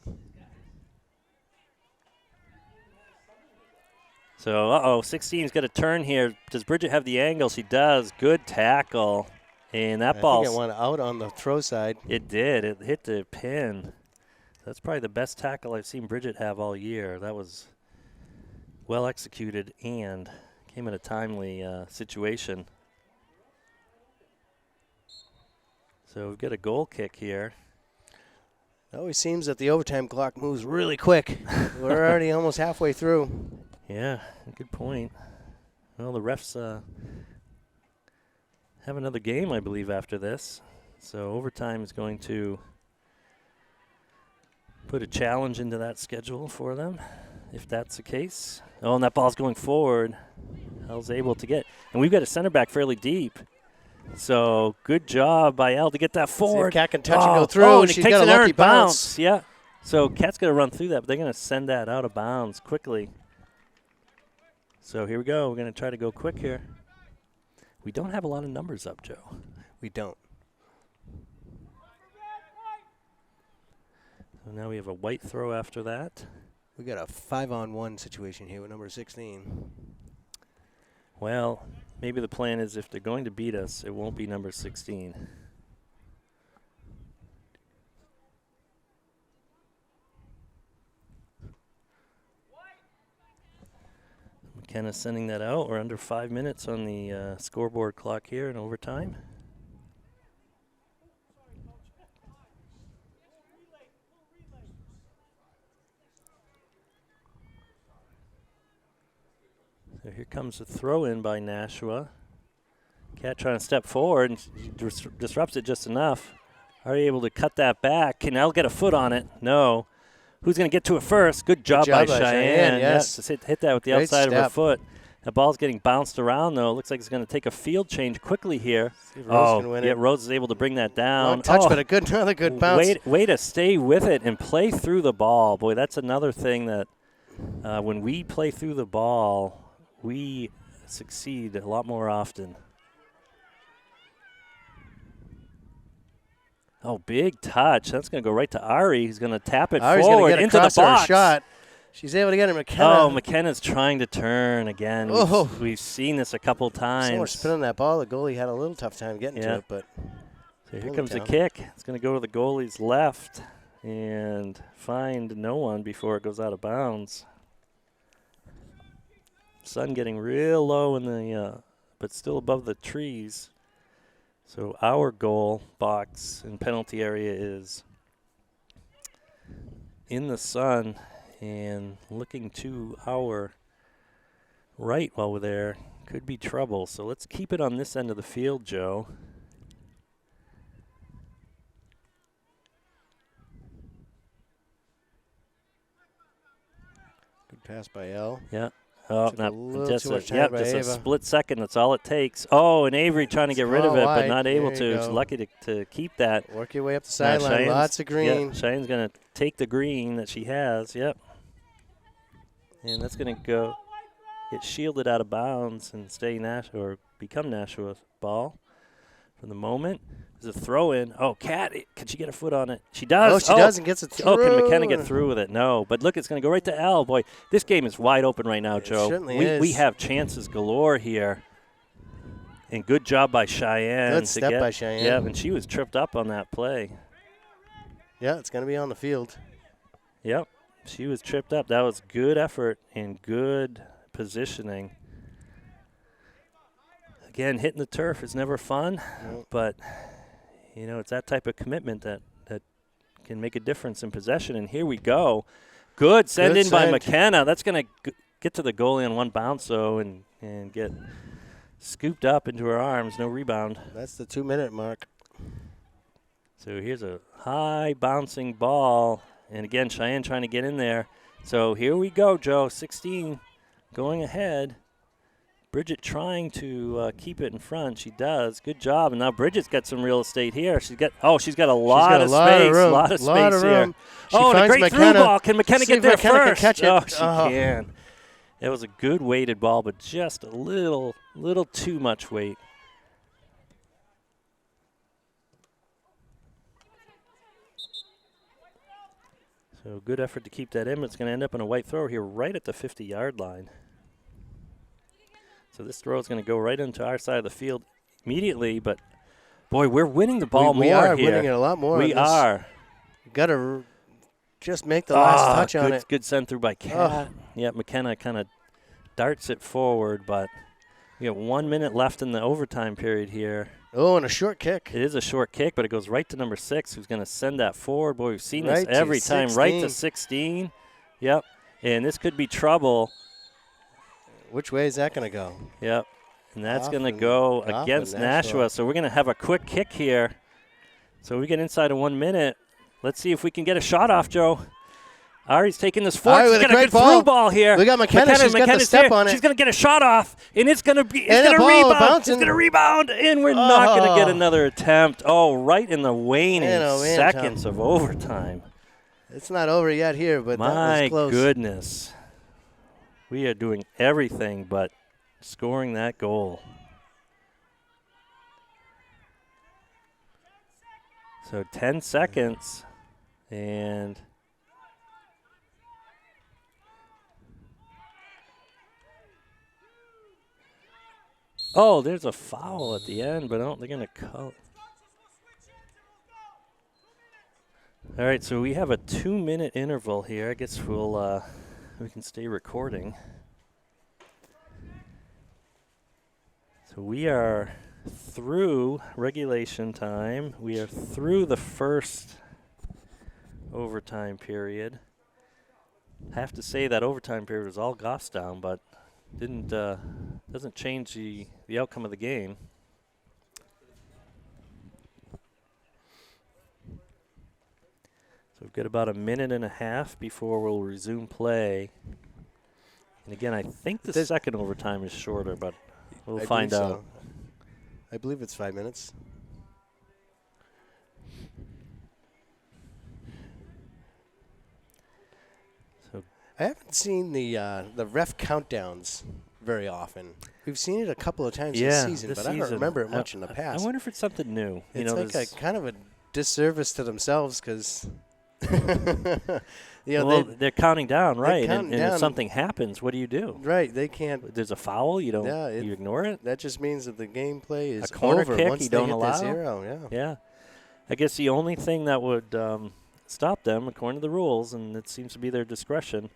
16's got a turn here. Does Bridget have the angle? She does. Good tackle. And that ball. I think it went out on the throw side. It did. It hit the pin. That's probably the best tackle I've seen Bridget have all year. That was well executed and came in a timely situation. So we've got a goal kick here. It always seems that the overtime clock moves really quick. We're already almost halfway through. Yeah, good point. Well, the refs have another game, I believe, after this. So overtime is going to put a challenge into that schedule for them, if that's the case. Oh, and that ball's going forward. L's able to get. And we've got a center back fairly deep. So good job by L to get that forward. See if Kat can touch and go through. And She's it takes got a an lucky errant bounce. Yeah. So Kat's going to run through that, but they're going to send that out of bounds quickly. So here we go. We're going to try to go quick here. We don't have a lot of numbers up, Joe. We don't. So now we have a white throw after that. We got a 5-on-1 situation here with number 16. Well, maybe the plan is if they're going to beat us, it won't be number 16. McKenna sending that out. We're under 5 minutes on the scoreboard clock here in overtime. So here comes the throw in by Nashua. Kat trying to step forward and she disrupts it just enough. Are you able to cut that back? Can Elle get a foot on it? No. Who's going to get to it first? Good job by Cheyenne. Yes. Just hit that with the Great outside step. of her foot. The ball's getting bounced around, though. It looks like it's going to take a field change quickly here. See if Rose can win it. Rose is able to bring that down. Long touch, but another good bounce. Way to stay with it and play through the ball. Boy, that's another thing that when we play through the ball, we succeed a lot more often. Oh, big touch. That's going to go right to Ari. He's going to tap it Ari's forward gonna get into the across her box. shot. She's able to get it. McKenna. Oh, McKenna's trying to turn again. Oh. We've seen this a couple times. So much spin on that ball. The goalie had a little tough time getting to it, but so here comes the kick. It's going to go to the goalie's left and find no one before it goes out of bounds. Sun getting real low in the, but still above the trees. So our goal box and penalty area is in the sun and looking to our right while we're there. Could be trouble. So let's keep it on this end of the field, Joe. good pass by Elle. Yeah. Oh, Took a not little just too much a, time by just a Ava. split second. That's all it takes. Oh, and Avery trying to get rid of it, but wide. not able There you to. She's go. lucky to keep that. Work your way up the Now sideline. Cheyenne's- Lots of green. Yeah, Cheyenne's going to take the green that she has. Yep. And that's going to get shielded out of bounds and stay or become Nashua's ball for the moment. There's a throw in. Oh, Kat, can she get a foot on it? She does. Oh, she does and gets it through. Oh, can McKenna get through with it? No. But look, it's going to go right to Elle. Boy, this game is wide open right now, It Joe. certainly We is. have chances galore here. And good job by Cheyenne. Good step by Cheyenne. Yeah, and she was tripped up on that play. Yeah, it's going to be on the field. Yep, she was tripped up. That was good effort and good positioning. Again, hitting the turf is never fun, Nope. but you know, it's that type of commitment that can make a difference in possession. And here we go. Good send Good in by send. McKenna. That's going to get to the goalie on one bounce, though, and get scooped up into her arms. No rebound. That's the 2-minute mark. So here's a high bouncing ball. And again, Cheyenne trying to get in there. So here we go, Joe. 16 going ahead. Bridget trying to keep it in front. She does. Good job. And now Bridget's got some real estate here. She's got a lot She's of got a lot space. of room. A lot of space here. Room. She Oh, and a finds great McKenna. through ball. Can McKenna See get if there McKenna can first? catch it. Oh, she Oh. can. It was a good weighted ball, but just a little too much weight. So good effort to keep that in, but it's going to end up in a white throw here right at the 50-yard line. So this throw is going to go right into our side of the field immediately, but boy, we're winning the ball we more are here. winning it a lot more. We are. Got to just make the last touch on good, it. Good send through by Kat. Yeah, McKenna kind of darts it forward, but We have 1 minute left in the overtime period here. Oh, and a short kick. It is a short kick, but it goes right to number 6, who's going to send that forward. Boy, we've seen Right this every to time. Right to 16. 16. Yep. And this could be trouble. Which way is that going to go? Yep. And that's Off going to and- go off against and Nashua. Nashua. So we're going to have a quick kick here. So we get inside of 1 minute. Let's see if we can get a shot off, Joe. Ari's taking this forward. Ari She's with a got a great good ball. through ball here. We got McKenna. She's got the McKenna's step here. on it. She's going to get a shot off, and it's going to be And the ball rebound. bouncing. It's going to rebound, and we're not going to get Oh. another attempt. Oh, right in the waning Man, oh, man, seconds Tom. of overtime. It's not over yet here, but that My was close. goodness. We are doing everything but scoring that goal. So 10 seconds, and oh, there's a foul at the end, but I don't think they're going to call it. All right, so we have a 2-minute interval here. I guess we can stay recording. So we are through regulation time. We are through the first overtime period. I have to say that overtime period was all Goffstown, but doesn't change the outcome of the game. So we've got about a minute and a half before we'll resume play. And again, I think the second overtime is shorter, but we'll find out. So. I believe it's 5 minutes. So I haven't seen the ref countdowns very often. We've seen it a couple of times this season, but I don't remember it much in the past. I wonder if it's something new. It's like a kind of a disservice to themselves because they're counting down, right? counting And down. if something happens, what do you do? Right, they can't. There's a foul, you don't. Yeah, you ignore it. That just means that the gameplay is A corner over kick once you they don't hit allow? the zero. Yeah. Yeah, I guess the only thing that would stop them, according to the rules, and it seems to be their discretion,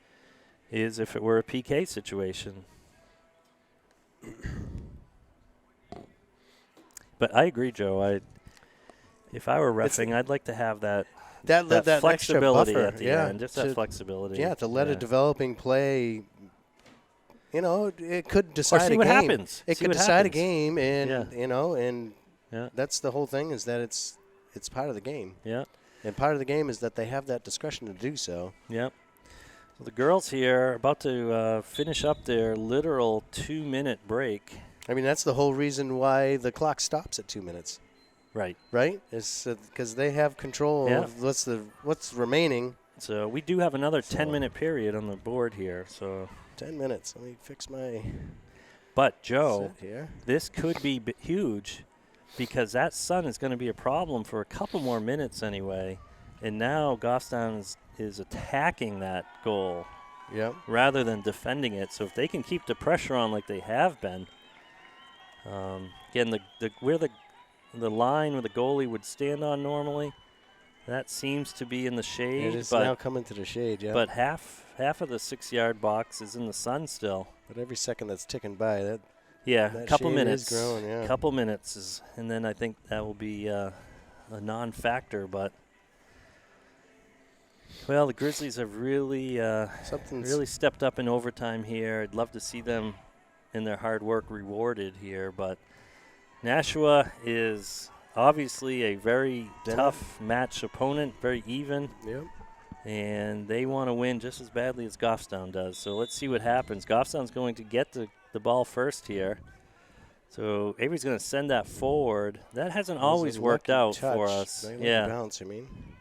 is if it were a PK situation. But I agree, Joe. If I were reffing, I'd like to have that That flexibility extra buffer, at the yeah, end, just that flexibility. Yeah, to let a developing play. You know, it could decide see a what game. happens. It See could what decide happens. a game, and Yeah. that's the whole thing. Is that it's part of the game. Yeah. And part of the game is that they have that discretion to do so. Yep. Well, the girls here are about to finish up their literal 2-minute break. I mean, that's the whole reason why the clock stops at 2 minutes. Right. Right? It's because they have control of what's remaining. So we do have another 10-minute period on the board here. So 10 minutes. Let me fix my. But Joe, set here. this could be huge because that sun is going to be a problem for a couple more minutes anyway. And now Goffstown is attacking that goal rather than defending it. So if they can keep the pressure on like they have been, again, where the line where the goalie would stand on normally, that seems to be in the shade. It is now coming to the shade, yeah. But half of the 6-yard box is in the sun still. But every second that's ticking by, that a couple shade minutes. is growing, yeah. Couple minutes, and then I think that will be a non-factor. But well, the Grizzlies have really stepped up in overtime here. I'd love to see them and their hard work rewarded here, but Nashua is obviously a very tough match opponent, very even. Yep. And they want to win just as badly as Goffstown does. So let's see what happens. Goffstown's going to get the ball first here. So Avery's going to send that forward. That hasn't always worked out for us. Bounce,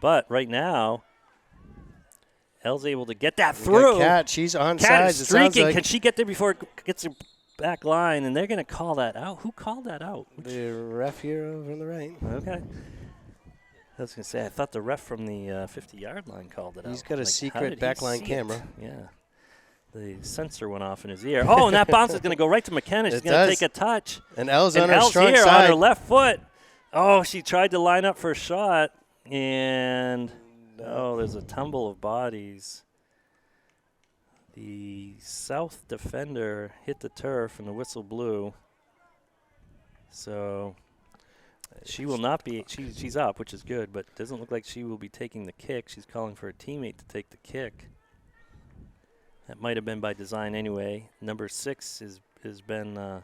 But right now, Elle's able to get that through. Kat, she's onside. Kat is streaking. Can she get there before it gets her back line? And they're going to call that out. Who called that out? The ref here over on the right. Okay. I was going to say, I thought the ref from the 50-yard line called it out. He's got a secret backline camera. Yeah. The sensor went off in his ear. Oh, and that bounce is going to go right to McKenna. She's going to take a touch. And Elle's on her strong here side. on her left foot. Oh, she tried to line up for a shot. And, there's a tumble of bodies. The south defender hit the turf, and the whistle blew. So she will not be. She's up, which is good, but it doesn't look like she will be taking the kick. She's calling for a teammate to take the kick. That might have been by design anyway. Number 6 has been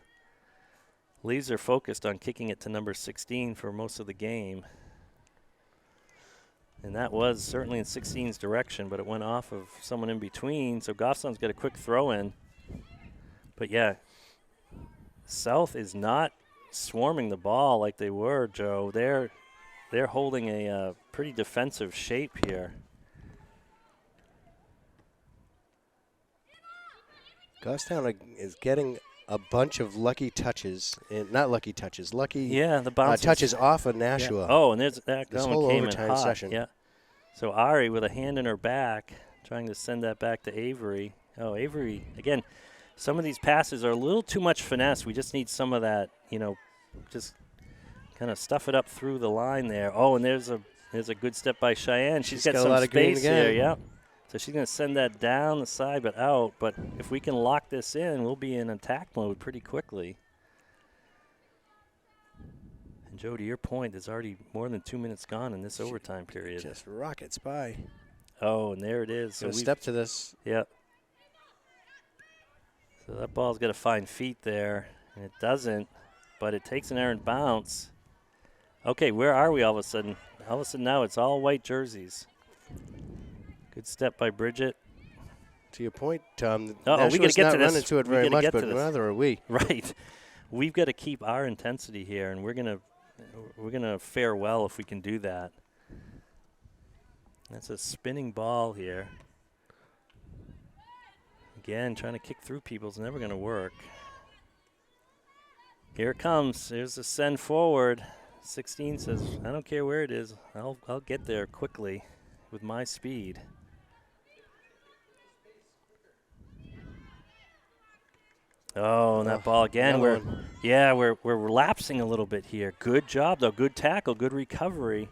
laser focused on kicking it to number 16 for most of the game. And that was certainly in 16's direction, but it went off of someone in between. So Goffstown's got a quick throw in. But yeah, South is not swarming the ball like they were, Joe. They're holding a pretty defensive shape here. Goffstown is getting a bunch of lucky touches, not lucky touches, lucky the bounces. touches off of Nashua. Yeah. Oh, and there's that this going whole came overtime in hot. session. Yeah. So Ari with a hand in her back, trying to send that back to Avery. Oh, Avery again. Some of these passes are a little too much finesse. We just need some of that, just kind of stuff it up through the line there. Oh, and there's a good step by Cheyenne. She's got a some lot of green space there. again. Yep. So she's going to send that down the side but out. But if we can lock this in, we'll be in attack mode pretty quickly. And, Joe, to your point, there's already more than 2 minutes gone in this overtime period. Just rockets by. Oh, and there it is. So we step to this. Yep. So that ball's got to find feet there, and it doesn't, but it takes an errant bounce. Okay, where are we all of a sudden? All of a sudden now it's all white jerseys. Good step by Bridget. To your point, Tom, we got to Nashua's get not to this. running to it We very gotta much, get but to this. neither are we. Right. We've got to keep our intensity here, and we're gonna fare well if we can do that. That's a spinning ball here. Again, trying to kick through people is never going to work. Here it comes. There's a send forward. 16 says, I don't care where it is. I'll get there quickly with my speed. Oh, and that ball again. We're relapsing a little bit here. Good job though. Good tackle. Good recovery.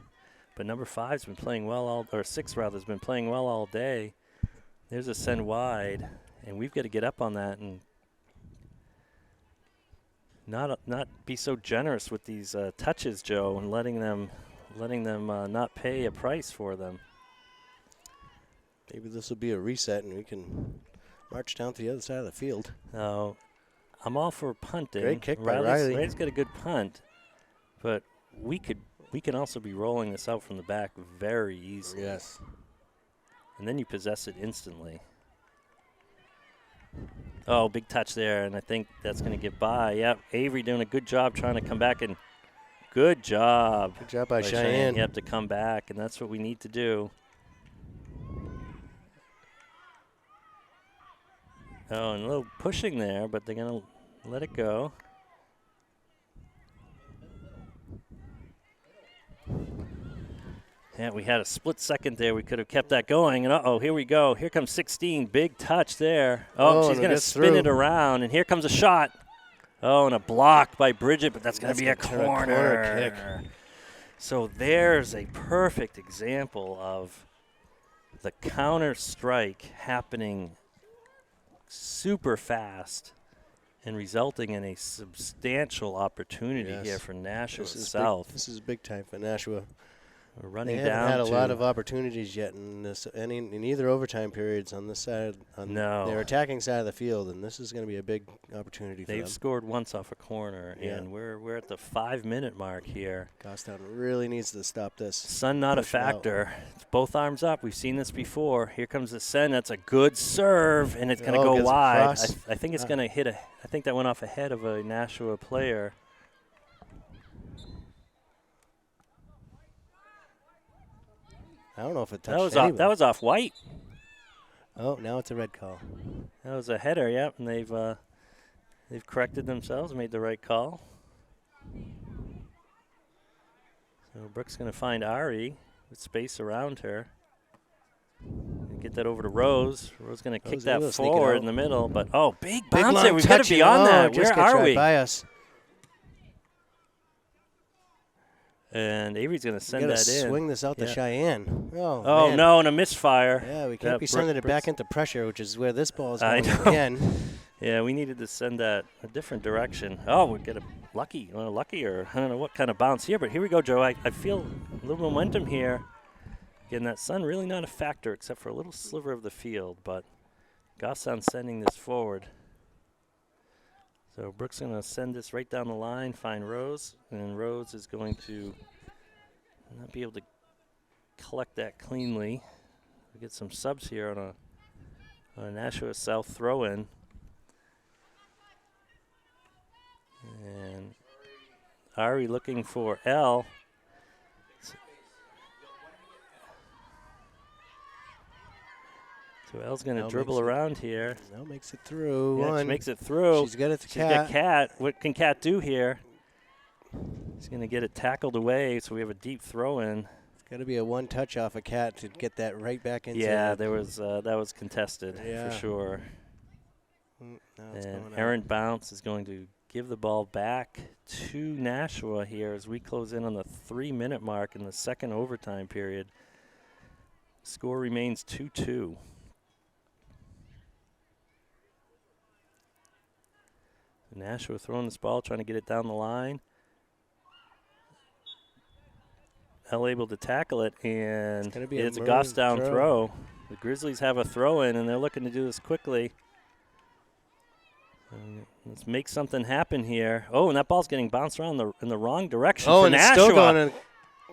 But number 5's been playing well or 6 rather has been playing well all day. There's a send wide, and we've got to get up on that and not be so generous with these touches, Joe, and letting them not pay a price for them. Maybe this will be a reset, and we can march down to the other side of the field. I'm all for punting. Great kick by Riley. Riley's got a good punt, but we can also be rolling this out from the back very easily. Yes. And then you possess it instantly. Oh, big touch there, and I think that's going to get by. Yep, Avery doing a good job trying to come back, and good job. Good job by Cheyenne. You have to come back, and that's what we need to do. Oh, and a little pushing there, but they're going to let it go. Yeah, we had a split second there. We could have kept that going. And uh-oh, here we go. Here comes 16. Big touch there. Oh, she's going to spin it around. And here comes a shot. Oh, and a block by Bridget, but that's going to be a corner kick. So there's a perfect example of the counter strike happening super fast and resulting in a substantial opprunity here for Nashua South. This is big time for Nashua. We're running they down. They haven't had a lot of opportunities yet in either overtime periods on this side. Their attacking side of the field, and this is going to be a big opportunity for them. They've scored once off a corner, and we're at the 5-minute mark here. Goffstown really needs to stop this. Sun not a factor. It's both arms up. We've seen this before. Here comes the send. That's a good serve, and it's going to go wide. I think it's going to hit I think that went off ahead of a Nashua player. I don't know if it touched that was off white. Oh, now it's a red call. That was a header, yep, and they've corrected themselves, made the right call. So Brooke's going to find Ari with space around her. And get that over to Rose. Rose going to kick that forward in the middle, but big bounce there. We've got to be on that. Where are we? By us. And Avery's going to send that in. Swing this out to Cheyenne. Oh no, and a misfire. Yeah, we can't be sending it back into pressure, which is where this ball is going again. Yeah, we needed to send that a different direction. Oh, we get a lucky or I don't know what kind of bounce here, but here we go, Joe. I feel a little momentum here. Again, that sun really not a factor except for a little sliver of the field, but Goffstown sending this forward. So Brooks going to send this right down the line, find Rose, and Rose is going to not be able to collect that cleanly. We get some subs here on a Nashua South throw-in. And Ari looking for L. So L's going to dribble around here. L makes it through. Yeah, she makes it through. She's got it to She's got Cat. What can Cat do here? She's going to get it tackled away, so we have a deep throw-in. It's got to be a one-touch off a Cat to get that right back into. Yeah, there was that was contested for sure. And errant bounce is going to give the ball back to Nashua here as we close in on the 3-minute mark in the second overtime period. Score remains 2-2. Nashua throwing this ball, trying to get it down the line. L able to tackle it, and it's a Goffstown throw. The Grizzlies have a throw-in, and they're looking to do this quickly. Let's make something happen here. Oh, and that ball's getting bounced around in the wrong direction for and Nashua. It's still going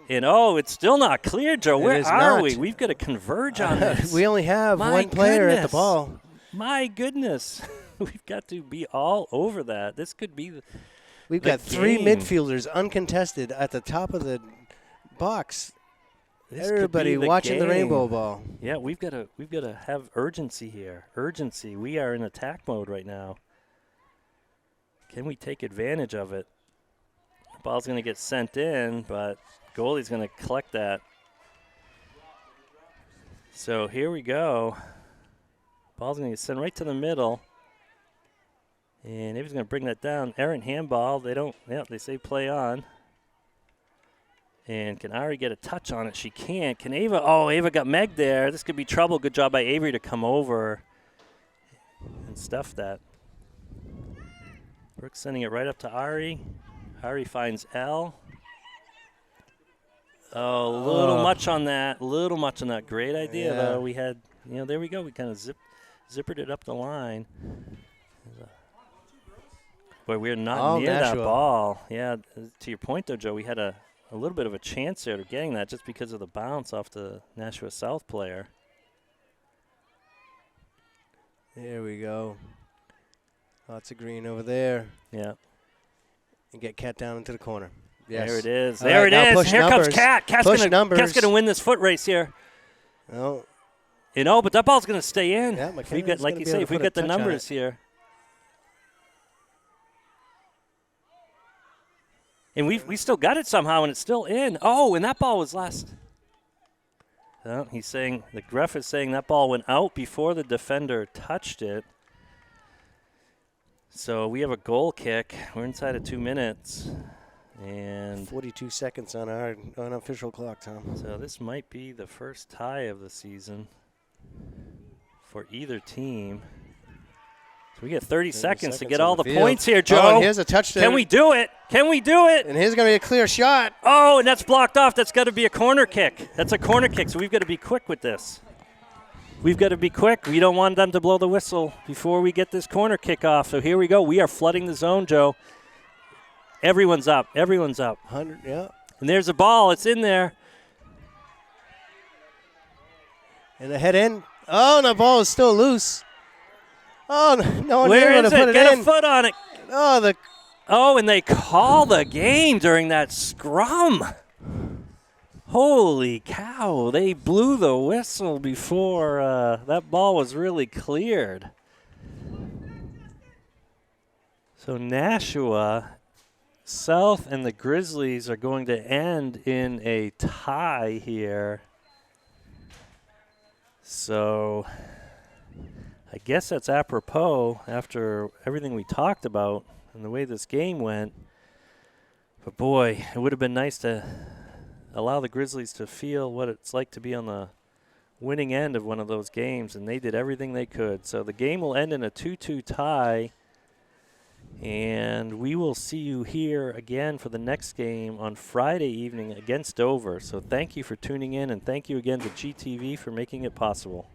and it's still not clear, Joe. Where are we? We've got to converge on this. We only have one player at the ball. My goodness. We've got to be all over that. This could be We've got 3 midfielders uncontested at the top of the box. Everybody watching the rainbow ball. Yeah, we've got to have urgency here. Urgency. We are in attack mode right now. Can we take advantage of it? The ball's going to get sent in, but goalie's going to collect that. So here we go. Ball's going to get sent right to the middle. And Ava's going to bring that down. Errant handball. They say play on. And can Ari get a touch on it? She can't. Can Ava? Oh, Ava got Meg there. This could be trouble. Good job by Avery to come over and stuff that. Brooks sending it right up to Ari. Ari finds L. Oh, a little much on that. Little much on that. Great idea, though. We had, there we go. We kind of zippered it up the line. Boy, we're not near that ball. Yeah, to your point, though, Joe, we had a little bit of a chance there of getting that just because of the bounce off the Nashua South player. There we go. Lots of green over there. Yeah. And get Cat down into the corner. Yes. There it is. All right, it is. Here numbers. Comes Cat. Cat's going to win this foot race here. Oh. But that ball's going to stay in. Yeah, like you say, if we get the numbers here. And we still got it somehow, and it's still in. Oh, and that ball was last. He's saying, the ref is saying that ball went out before the defender touched it. So we have a goal kick. We're inside of 2 minutes. And 42 seconds on our unofficial clock, Tom. So this might be the first tie of the season for either team. So we get 30 seconds to get all the points here, Joe. Oh, and here's a touchdown. Can we do it? Can we do it? And here's going to be a clear shot. Oh, and that's blocked off. That's got to be a corner kick. That's a corner kick, so we've got to be quick with this. We've got to be quick. We don't want them to blow the whistle before we get this corner kick off. So here we go. We are flooding the zone, Joe. Everyone's up. Everyone's up. 100, yeah. And there's a ball. It's in there. And the head in. Oh, and the ball is still loose. Oh, no one Where is it? Get a foot on it. Oh, and they call the game during that scrum. Holy cow. They blew the whistle before that ball was really cleared. So Nashua South and the Grizzlies are going to end in a tie here. So I guess that's apropos after everything we talked about and the way this game went. But boy, it would have been nice to allow the Grizzlies to feel what it's like to be on the winning end of one of those games, and they did everything they could. So the game will end in a 2-2 tie. And we will see you here again for the next game on Friday evening against Dover. So thank you for tuning in, and thank you again to GTV for making it possible.